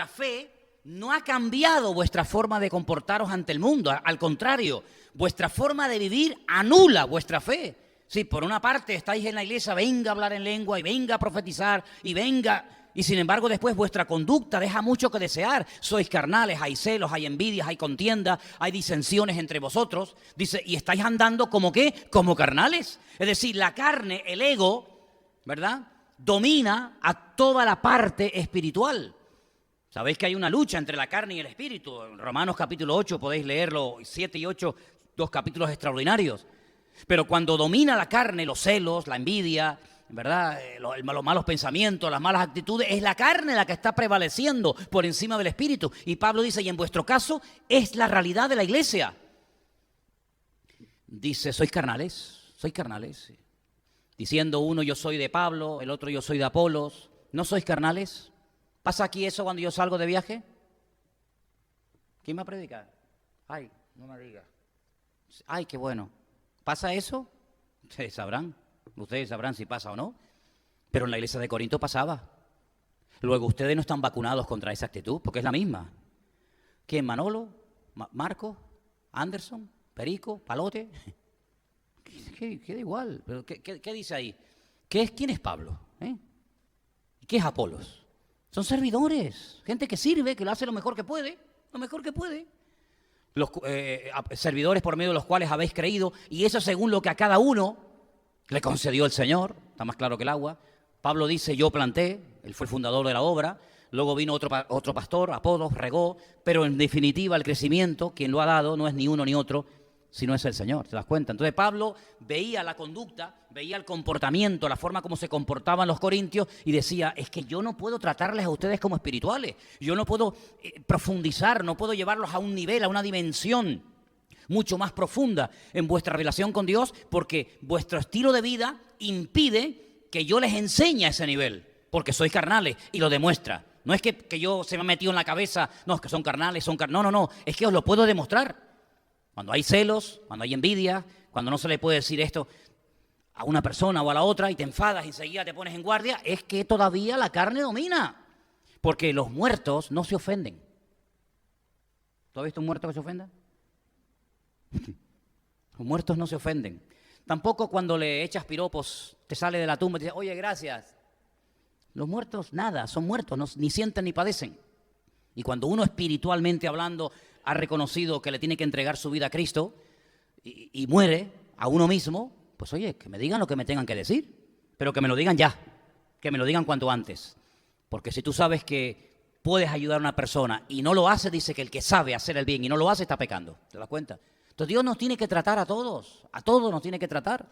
fe no ha cambiado vuestra forma de comportaros ante el mundo. Al contrario, vuestra forma de vivir anula vuestra fe. Sí, por una parte estáis en la iglesia, venga a hablar en lengua y venga a profetizar y venga. Y sin embargo después vuestra conducta deja mucho que desear. Sois carnales, hay celos, hay envidias, hay contiendas, hay disensiones entre vosotros. Dice, y estáis andando ¿como qué? Como carnales. Es decir, la carne, el ego, ¿verdad?, domina a toda la parte espiritual. Sabéis que hay una lucha entre la carne y el espíritu. En Romanos capítulo 8 podéis leerlo, 7 y 8, dos capítulos extraordinarios. Pero cuando domina la carne, los celos, la envidia, ¿verdad?, los malos pensamientos, las malas actitudes, es la carne la que está prevaleciendo por encima del espíritu. Y Pablo dice, y en vuestro caso es la realidad de la iglesia. Dice, sois carnales. Diciendo uno, yo soy de Pablo, el otro, yo soy de Apolos. ¿No sois carnales? ¿Pasa aquí eso cuando yo salgo de viaje? ¿Quién me va a predicar? Ay, no me diga. Ay, qué bueno. ¿Pasa eso? Ustedes sabrán si pasa o no. Pero en la iglesia de Corinto pasaba. Luego, ustedes no están vacunados contra esa actitud, porque es la misma. ¿Quién? ¿Manolo? ¿Marco? ¿Anderson? ¿Perico? ¿Palote? Queda igual. ¿Pero qué dice ahí? ¿Quién es Pablo? ¿Qué es Apolos? Son servidores, gente que sirve, que lo hace lo mejor que puede. Los servidores por medio de los cuales habéis creído, y eso según lo que a cada uno le concedió el Señor, está más claro que el agua. Pablo dice, yo planté, él fue el fundador de la obra, luego vino otro pastor, Apolos, regó, pero en definitiva el crecimiento, quien lo ha dado, no es ni uno ni otro, sino es el Señor, ¿te das cuenta? Entonces Pablo veía la conducta, veía el comportamiento, la forma como se comportaban los corintios y decía, es que yo no puedo tratarles a ustedes como espirituales, yo no puedo profundizar, no puedo llevarlos a un nivel, a una dimensión mucho más profunda en vuestra relación con Dios, porque vuestro estilo de vida impide que yo les enseñe a ese nivel, porque sois carnales y lo demuestra. No es que yo se me ha metido en la cabeza, no, es que son carnales, no, es que os lo puedo demostrar. Cuando hay celos, cuando hay envidia, cuando no se le puede decir esto a una persona o a la otra y te enfadas y enseguida te pones en guardia, es que todavía la carne domina. Porque los muertos no se ofenden. ¿Tú has visto un muerto que se ofenda? Los muertos no se ofenden. Tampoco cuando le echas piropos, te sale de la tumba y te dice, oye, gracias. Los muertos nada, son muertos, ni sienten ni padecen. Y cuando uno espiritualmente hablando ha reconocido que le tiene que entregar su vida a Cristo y muere a uno mismo, pues oye, que me digan lo que me tengan que decir, pero que me lo digan ya, que me lo digan cuanto antes. Porque si tú sabes que puedes ayudar a una persona y no lo hace, dice que el que sabe hacer el bien y no lo hace está pecando, ¿te das cuenta? Entonces Dios nos tiene que tratar a todos nos tiene que tratar.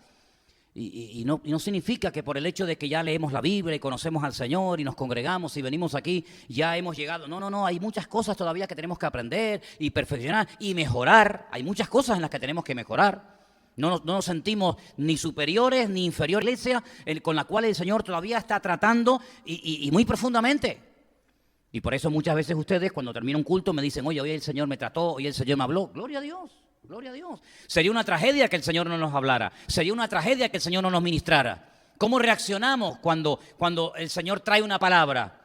Y no significa que por el hecho de que ya leemos la Biblia y conocemos al Señor y nos congregamos y venimos aquí, ya hemos llegado. No, hay muchas cosas todavía que tenemos que aprender y perfeccionar y mejorar. Hay muchas cosas en las que tenemos que mejorar. No nos sentimos ni superiores ni inferiores a la iglesia con la cual el Señor todavía está tratando y muy profundamente. Y por eso muchas veces ustedes cuando termina un culto me dicen, oye, hoy el Señor me trató, hoy el Señor me habló. Gloria a Dios. Gloria a Dios. Sería una tragedia que el Señor no nos hablara. Sería una tragedia que el Señor no nos ministrara. ¿Cómo reaccionamos cuando el Señor trae una palabra?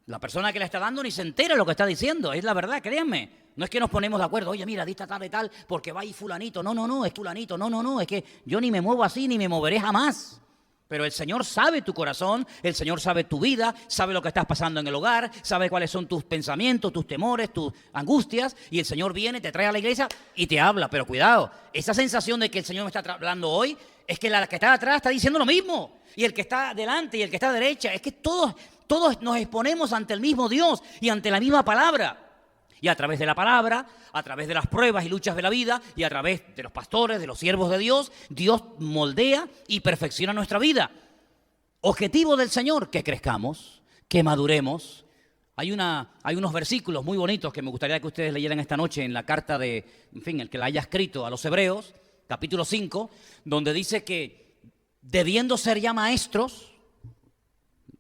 La persona que la está dando ni se entera de lo que está diciendo. Es la verdad, créanme. No es que nos ponemos de acuerdo. Oye, mira, dista tal y tal porque va ahí fulanito. No, es fulanito. No, es que yo ni me muevo así ni me moveré jamás. Pero el Señor sabe tu corazón, el Señor sabe tu vida, sabe lo que estás pasando en el hogar, sabe cuáles son tus pensamientos, tus temores, tus angustias, y el Señor viene, te trae a la iglesia y te habla. Pero cuidado, esa sensación de que el Señor me está hablando hoy es que la que está atrás está diciendo lo mismo, y el que está delante y el que está a derecha, es que todos nos exponemos ante el mismo Dios y ante la misma palabra. Y a través de la palabra, a través de las pruebas y luchas de la vida, y a través de los pastores, de los siervos de Dios, Dios moldea y perfecciona nuestra vida. Objetivo del Señor, que crezcamos, que maduremos. Hay unos versículos muy bonitos que me gustaría que ustedes leyeran esta noche en la carta el que la haya escrito a los Hebreos, capítulo 5, donde dice que debiendo ser ya maestros,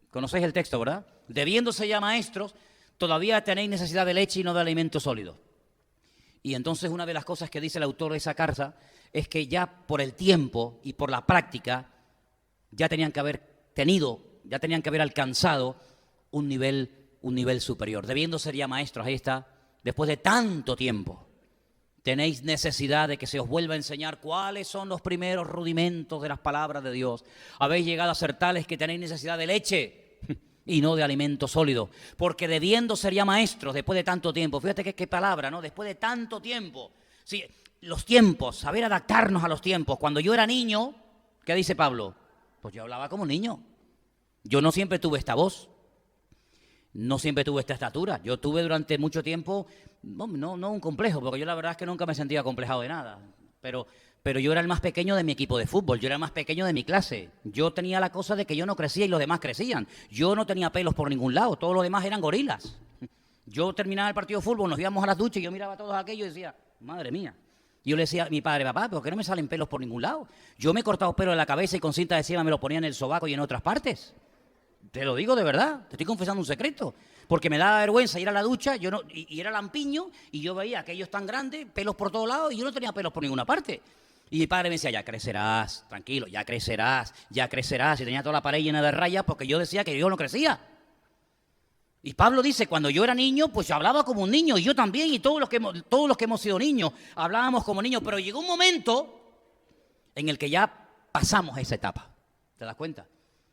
conocéis el texto, ¿verdad? Debiendo ser ya maestros, todavía tenéis necesidad de leche y no de alimento sólido. Y entonces una de las cosas que dice el autor de esa carta es que ya por el tiempo y por la práctica ya tenían que haber alcanzado un nivel superior. Debiendo ser ya maestros, ahí está, después de tanto tiempo, tenéis necesidad de que se os vuelva a enseñar cuáles son los primeros rudimentos de las palabras de Dios. Habéis llegado a ser tales que tenéis necesidad de leche y no de alimento sólido, porque debiendo ser ya maestros después de tanto tiempo. Fíjate qué palabra, ¿no? Después de tanto tiempo. Sí, los tiempos, saber adaptarnos a los tiempos. Cuando yo era niño, ¿qué dice Pablo? Pues yo hablaba como niño. Yo no siempre tuve esta voz, no siempre tuve esta estatura. Yo tuve durante mucho tiempo, no un complejo, porque yo la verdad es que nunca me sentía acomplejado de nada. Pero yo era el más pequeño de mi equipo de fútbol, yo era el más pequeño de mi clase. Yo tenía la cosa de que yo no crecía y los demás crecían. Yo no tenía pelos por ningún lado, todos los demás eran gorilas. Yo terminaba el partido de fútbol, nos íbamos a las duchas y yo miraba a todos aquellos y decía, madre mía. Y yo le decía a mi padre, papá, ¿por qué no me salen pelos por ningún lado? Yo me he cortado pelo de la cabeza y con cinta adhesiva me lo ponía en el sobaco y en otras partes. Te lo digo de verdad, te estoy confesando un secreto. Porque me daba vergüenza ir a la ducha, y era lampiño, y yo veía aquellos tan grandes, pelos por todos lados, y yo no tenía pelos por ninguna parte. Y mi padre me decía, ya crecerás, tranquilo, ya crecerás, ya crecerás. Y tenía toda la pared llena de rayas porque yo decía que yo no crecía. Y Pablo dice, cuando yo era niño, pues yo hablaba como un niño, y yo también, y todos los que hemos sido niños, hablábamos como niños, pero llegó un momento en el que ya pasamos esa etapa. ¿Te das cuenta?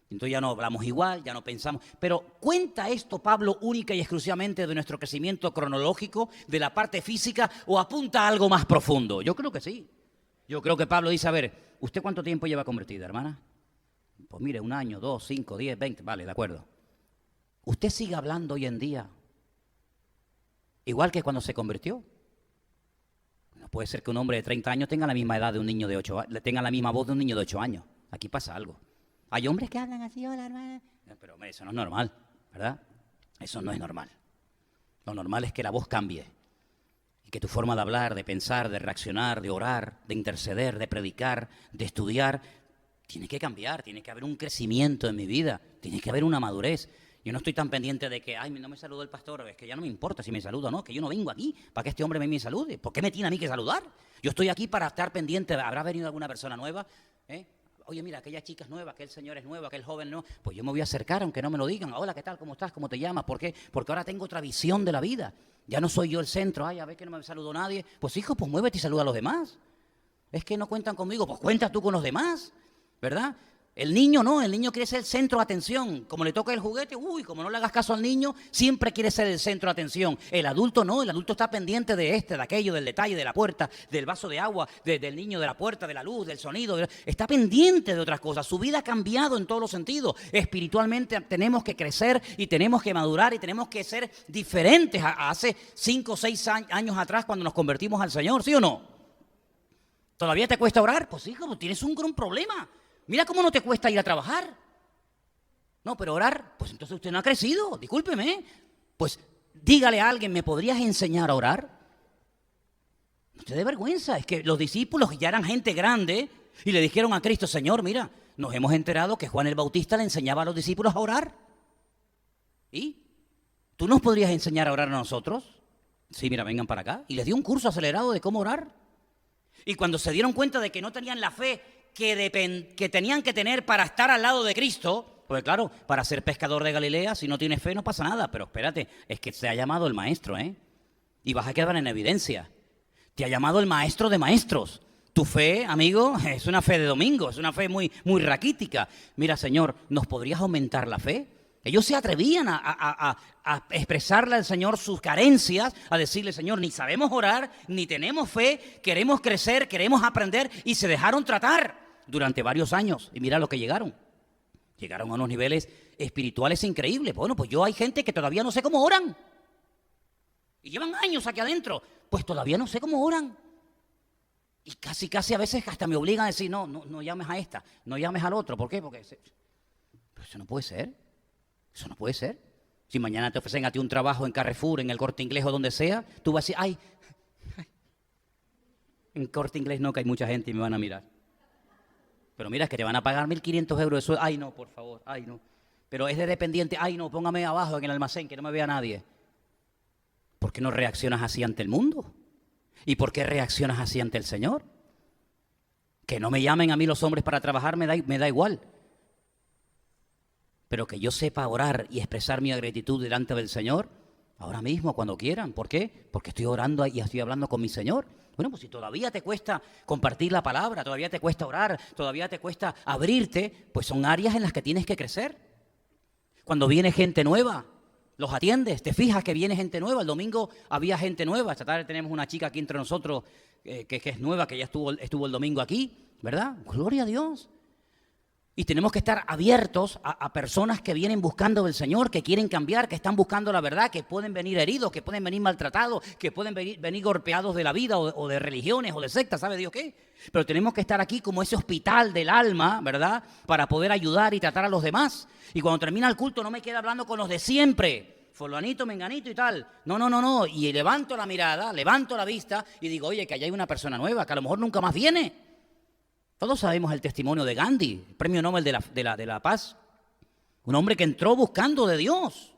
Entonces ya no hablamos igual, ya no pensamos. Pero ¿cuenta esto Pablo única y exclusivamente de nuestro crecimiento cronológico, de la parte física, o apunta a algo más profundo? Yo creo que sí. Yo creo que Pablo dice, a ver, ¿usted cuánto tiempo lleva convertida, hermana? Pues mire, 1 año, 2, 5, 10, 20, vale, de acuerdo. ¿Usted sigue hablando hoy en día igual que cuando se convirtió? No puede ser que un hombre de 30 años tenga la misma edad de un niño de 8 años, tenga la misma voz de un niño de 8 años. Aquí pasa algo. Hay hombres que hablan así, hola, hermana. Pero hombre, eso no es normal, ¿verdad? Eso no es normal. Lo normal es que la voz cambie y que tu forma de hablar, de pensar, de reaccionar, de orar, de interceder, de predicar, de estudiar, tiene que cambiar, tiene que haber un crecimiento en mi vida, tiene que haber una madurez. Yo no estoy tan pendiente de que, ay, no me saludó el pastor, es que ya no me importa si me saluda o no, que yo no vengo aquí para que este hombre me salude. ¿Por qué me tiene a mí que saludar? Yo estoy aquí para estar pendiente, ¿habrá venido alguna persona nueva? Oye, mira, aquella chica es nueva, aquel señor es nuevo, aquel joven no. Pues yo me voy a acercar aunque no me lo digan. Hola, ¿qué tal? ¿Cómo estás? ¿Cómo te llamas? ¿Por qué? Porque ahora tengo otra visión de la vida. Ya no soy yo el centro. Ay, a ver que no me saludó nadie. Pues hijo, pues muévete y saluda a los demás. Es que no cuentan conmigo, pues cuenta tú con los demás, ¿verdad? El niño no, el niño quiere ser el centro de atención. Como le toca el juguete, como no le hagas caso al niño, siempre quiere ser el centro de atención. El adulto no, el adulto está pendiente de de aquello, del detalle, de la puerta, del vaso de agua, del niño, de la puerta, de la luz, del sonido. Está pendiente de otras cosas. Su vida ha cambiado en todos los sentidos. Espiritualmente tenemos que crecer y tenemos que madurar y tenemos que ser diferentes a hace 5 o 6 años atrás cuando nos convertimos al Señor, ¿sí o no? ¿Todavía te cuesta orar? Pues hijo, pues tienes un gran problema. Mira cómo no te cuesta ir a trabajar. No, pero orar, pues entonces usted no ha crecido, discúlpeme. Pues dígale a alguien, ¿me podrías enseñar a orar? No te dé vergüenza, es que los discípulos ya eran gente grande y le dijeron a Cristo, Señor, mira, nos hemos enterado que Juan el Bautista le enseñaba a los discípulos a orar. ¿Y tú nos podrías enseñar a orar a nosotros? Sí, mira, vengan para acá. Y les dio un curso acelerado de cómo orar. Y cuando se dieron cuenta de que no tenían la fe que tenían que tener para estar al lado de Cristo, pues claro, para ser pescador de Galilea, si no tienes fe no pasa nada, pero espérate, es que te ha llamado el maestro, y vas a quedar en evidencia. Te ha llamado el maestro de maestros. Tu fe, amigo, es una fe de domingo, es una fe muy, muy raquítica. Mira, Señor, ¿nos podrías aumentar la fe? Ellos se atrevían a expresarle al Señor sus carencias, a decirle, Señor, ni sabemos orar, ni tenemos fe, queremos crecer, queremos aprender, y se dejaron tratar durante varios años. Y mira lo que llegaron. Llegaron a unos niveles espirituales increíbles. Bueno, pues yo hay gente que todavía no sé cómo oran. Y llevan años aquí adentro. Pues todavía no sé cómo oran. Y casi a veces hasta me obligan a decir, no llames a esta, no llames al otro. ¿Por qué? Porque pues eso no puede ser. Eso no puede ser. Si mañana te ofrecen a ti un trabajo en Carrefour, en el Corte Inglés o donde sea, tú vas a decir, ay, en Corte Inglés no, que hay mucha gente y me van a mirar. Pero mira, es que te van a pagar 1.500 euros de sueldo. Ay, no, por favor, ay, no. Pero es de dependiente, ay, no, póngame abajo en el almacén, que no me vea nadie. ¿Por qué no reaccionas así ante el mundo? ¿Y por qué reaccionas así ante el Señor? Que no me llamen a mí los hombres para trabajar me da igual. Pero que yo sepa orar y expresar mi gratitud delante del Señor, ahora mismo, cuando quieran. ¿Por qué? Porque estoy orando y estoy hablando con mi Señor. Bueno, pues si todavía te cuesta compartir la palabra, todavía te cuesta orar, todavía te cuesta abrirte, pues son áreas en las que tienes que crecer. Cuando viene gente nueva, los atiendes, te fijas que viene gente nueva. El domingo había gente nueva. Esta tarde tenemos una chica aquí entre nosotros que es nueva, que ya estuvo el domingo aquí, ¿verdad? Gloria a Dios. Y tenemos que estar abiertos a personas que vienen buscando del Señor, que quieren cambiar, que están buscando la verdad, que pueden venir heridos, que pueden venir maltratados, que pueden venir golpeados de la vida o de religiones o de sectas, ¿sabe Dios qué? Pero tenemos que estar aquí como ese hospital del alma, ¿verdad? Para poder ayudar y tratar a los demás. Y cuando termina el culto no me quedo hablando con los de siempre, fulanito, menganito y tal. No. Y levanto la mirada, levanto la vista y digo, oye, que allá hay una persona nueva, que a lo mejor nunca más viene. Todos sabemos el testimonio de Gandhi, premio Nobel de la Paz. Un hombre que entró buscando de Dios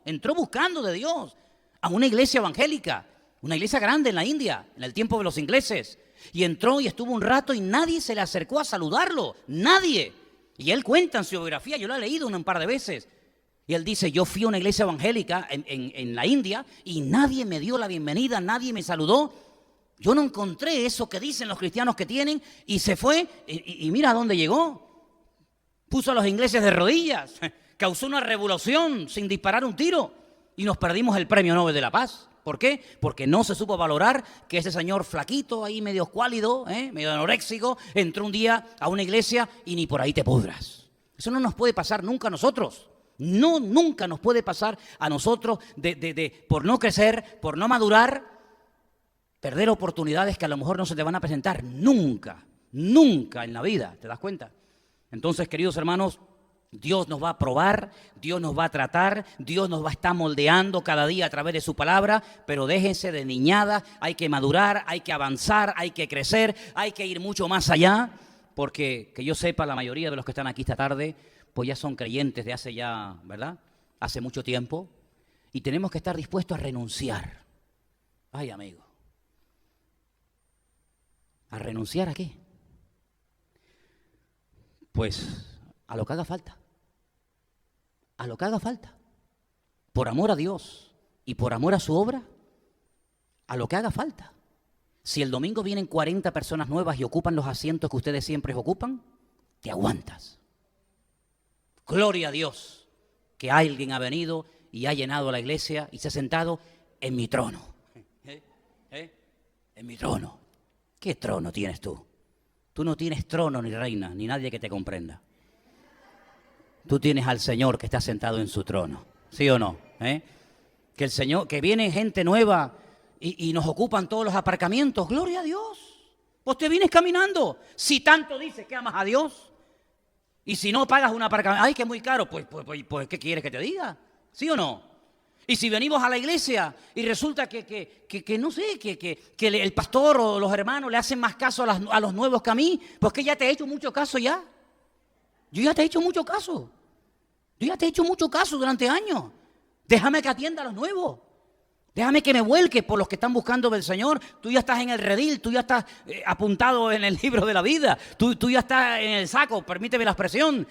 a una iglesia evangélica, una iglesia grande en la India, en el tiempo de los ingleses. Y entró y estuvo un rato y nadie se le acercó a saludarlo, nadie. Y él cuenta en su biografía, yo lo he leído un par de veces. Y él dice, yo fui a una iglesia evangélica en la India y nadie me dio la bienvenida, nadie me saludó. Yo no encontré eso que dicen los cristianos que tienen y se fue y mira a dónde llegó. Puso a los ingleses de rodillas, causó una revolución sin disparar un tiro y nos perdimos el premio Nobel de la Paz. ¿Por qué? Porque no se supo valorar que ese señor flaquito ahí medio escuálido, medio anoréxico, entró un día a una iglesia y ni por ahí te pudras. Eso no nos puede pasar nunca a nosotros. No, nunca nos puede pasar a nosotros por no crecer, por no madurar, perder oportunidades que a lo mejor no se te van a presentar nunca en la vida, ¿te das cuenta? Entonces, queridos hermanos, Dios nos va a probar, Dios nos va a tratar, Dios nos va a estar moldeando cada día a través de su palabra, pero déjense de niñadas, hay que madurar, hay que avanzar, hay que crecer, hay que ir mucho más allá, porque que yo sepa, la mayoría de los que están aquí esta tarde, pues ya son creyentes de hace ya, ¿verdad? Hace mucho tiempo, y tenemos que estar dispuestos a renunciar. Ay, amigo. ¿A renunciar a qué? Pues a lo que haga falta. A lo que haga falta. Por amor a Dios y por amor a su obra, a lo que haga falta. Si el domingo vienen 40 personas nuevas y ocupan los asientos que ustedes siempre ocupan, te aguantas. Gloria a Dios que alguien ha venido y ha llenado la iglesia y se ha sentado en mi trono. En mi trono. ¿Qué trono tienes tú? Tú no tienes trono ni reina, ni nadie que te comprenda. Tú tienes al Señor que está sentado en su trono. ¿Sí o no? Que el Señor, que viene gente nueva y nos ocupan todos los aparcamientos. ¡Gloria a Dios! Pues te vienes caminando. Si tanto dices que amas a Dios y si no pagas un aparcamiento, ¡ay, que es muy caro! Pues, ¿qué quieres que te diga? ¿Sí o no? Y si venimos a la iglesia y resulta que no sé, que el pastor o los hermanos le hacen más caso a los nuevos que a mí, pues que ya te he hecho mucho caso ya. Yo ya te he hecho mucho caso. Yo ya te he hecho mucho caso durante años. Déjame que atienda a los nuevos. Déjame que me vuelque por los que están buscando del Señor. Tú ya estás en el redil, tú ya estás apuntado en el libro de la vida. Tú ya estás en el saco, permíteme la expresión.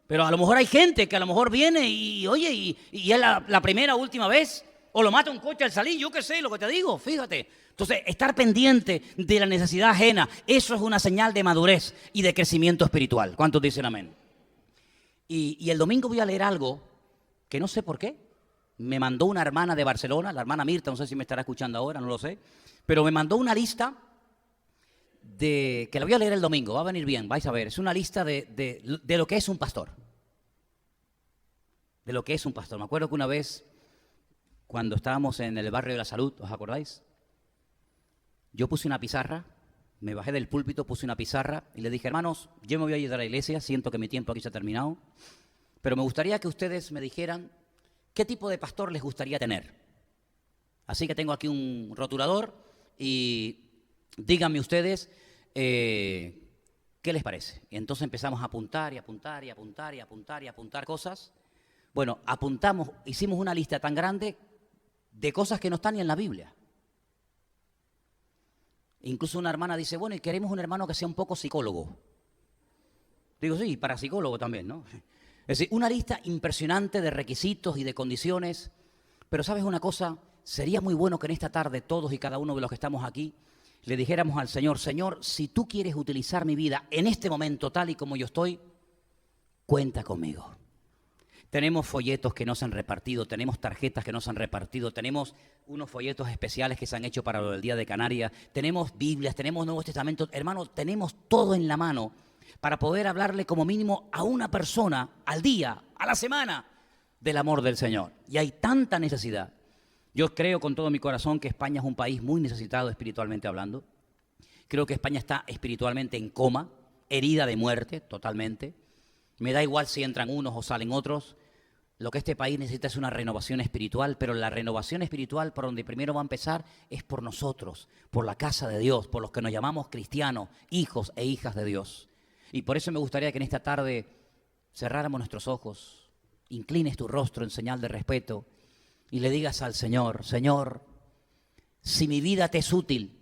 Pero a lo mejor hay gente que a lo mejor viene y oye, y es la primera o última vez, o lo mata un coche al salir, yo qué sé, lo que te digo, fíjate. Entonces, estar pendiente de la necesidad ajena, eso es una señal de madurez y de crecimiento espiritual. ¿Cuántos dicen amén? Y el domingo voy a leer algo que no sé por qué. Me mandó una hermana de Barcelona, la hermana Mirta, no sé si me estará escuchando ahora, no lo sé, pero me mandó una lista que la voy a leer el domingo, va a venir bien, vais a ver. Es una lista de lo que es un pastor. De lo que es un pastor. Me acuerdo que una vez, cuando estábamos en el barrio de la Salud, ¿os acordáis? Yo puse una pizarra, me bajé del púlpito, puse una pizarra y le dije, hermanos, yo me voy a ir a la iglesia, siento que mi tiempo aquí se ha terminado, pero me gustaría que ustedes me dijeran qué tipo de pastor les gustaría tener. Así que tengo aquí un rotulador y díganme ustedes qué les parece. Y entonces empezamos a apuntar y apuntar y apuntar y apuntar y apuntar cosas. Bueno, apuntamos, hicimos una lista tan grande de cosas que no están ni en la Biblia. Incluso una hermana dice, bueno, y queremos un hermano que sea un poco psicólogo. Digo, sí, parapsicólogo también, ¿no? Es decir, una lista impresionante de requisitos y de condiciones. Pero ¿sabes una cosa? Sería muy bueno que en esta tarde todos y cada uno de los que estamos aquí le dijéramos al Señor, Señor, si tú quieres utilizar mi vida en este momento tal y como yo estoy, cuenta conmigo. Tenemos folletos que no se han repartido, tenemos tarjetas que no se han repartido, tenemos unos folletos especiales que se han hecho para lo del Día de Canarias, tenemos Biblias, tenemos Nuevos Testamentos. Hermanos, tenemos todo en la mano para poder hablarle como mínimo a una persona al día, a la semana, del amor del Señor. Y hay tanta necesidad. Yo creo con todo mi corazón que España es un país muy necesitado espiritualmente hablando. Creo que España está espiritualmente en coma, herida de muerte totalmente. Me da igual si entran unos o salen otros. Lo que este país necesita es una renovación espiritual, pero la renovación espiritual por donde primero va a empezar es por nosotros, por la casa de Dios, por los que nos llamamos cristianos, hijos e hijas de Dios. Y por eso me gustaría que en esta tarde cerráramos nuestros ojos, inclines tu rostro en señal de respeto y le digas al Señor: Señor, si mi vida te es útil,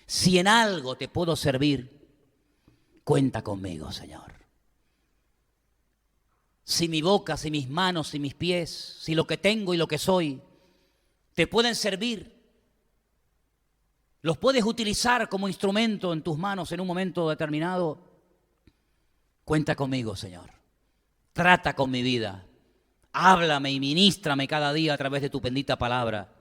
si en algo te puedo servir, cuenta conmigo, Señor. Si mi boca, si mis manos, si mis pies, si lo que tengo y lo que soy te pueden servir, los puedes utilizar como instrumento en tus manos en un momento determinado, cuenta conmigo, Señor. Trata con mi vida. Háblame y ministrame cada día a través de tu bendita palabra.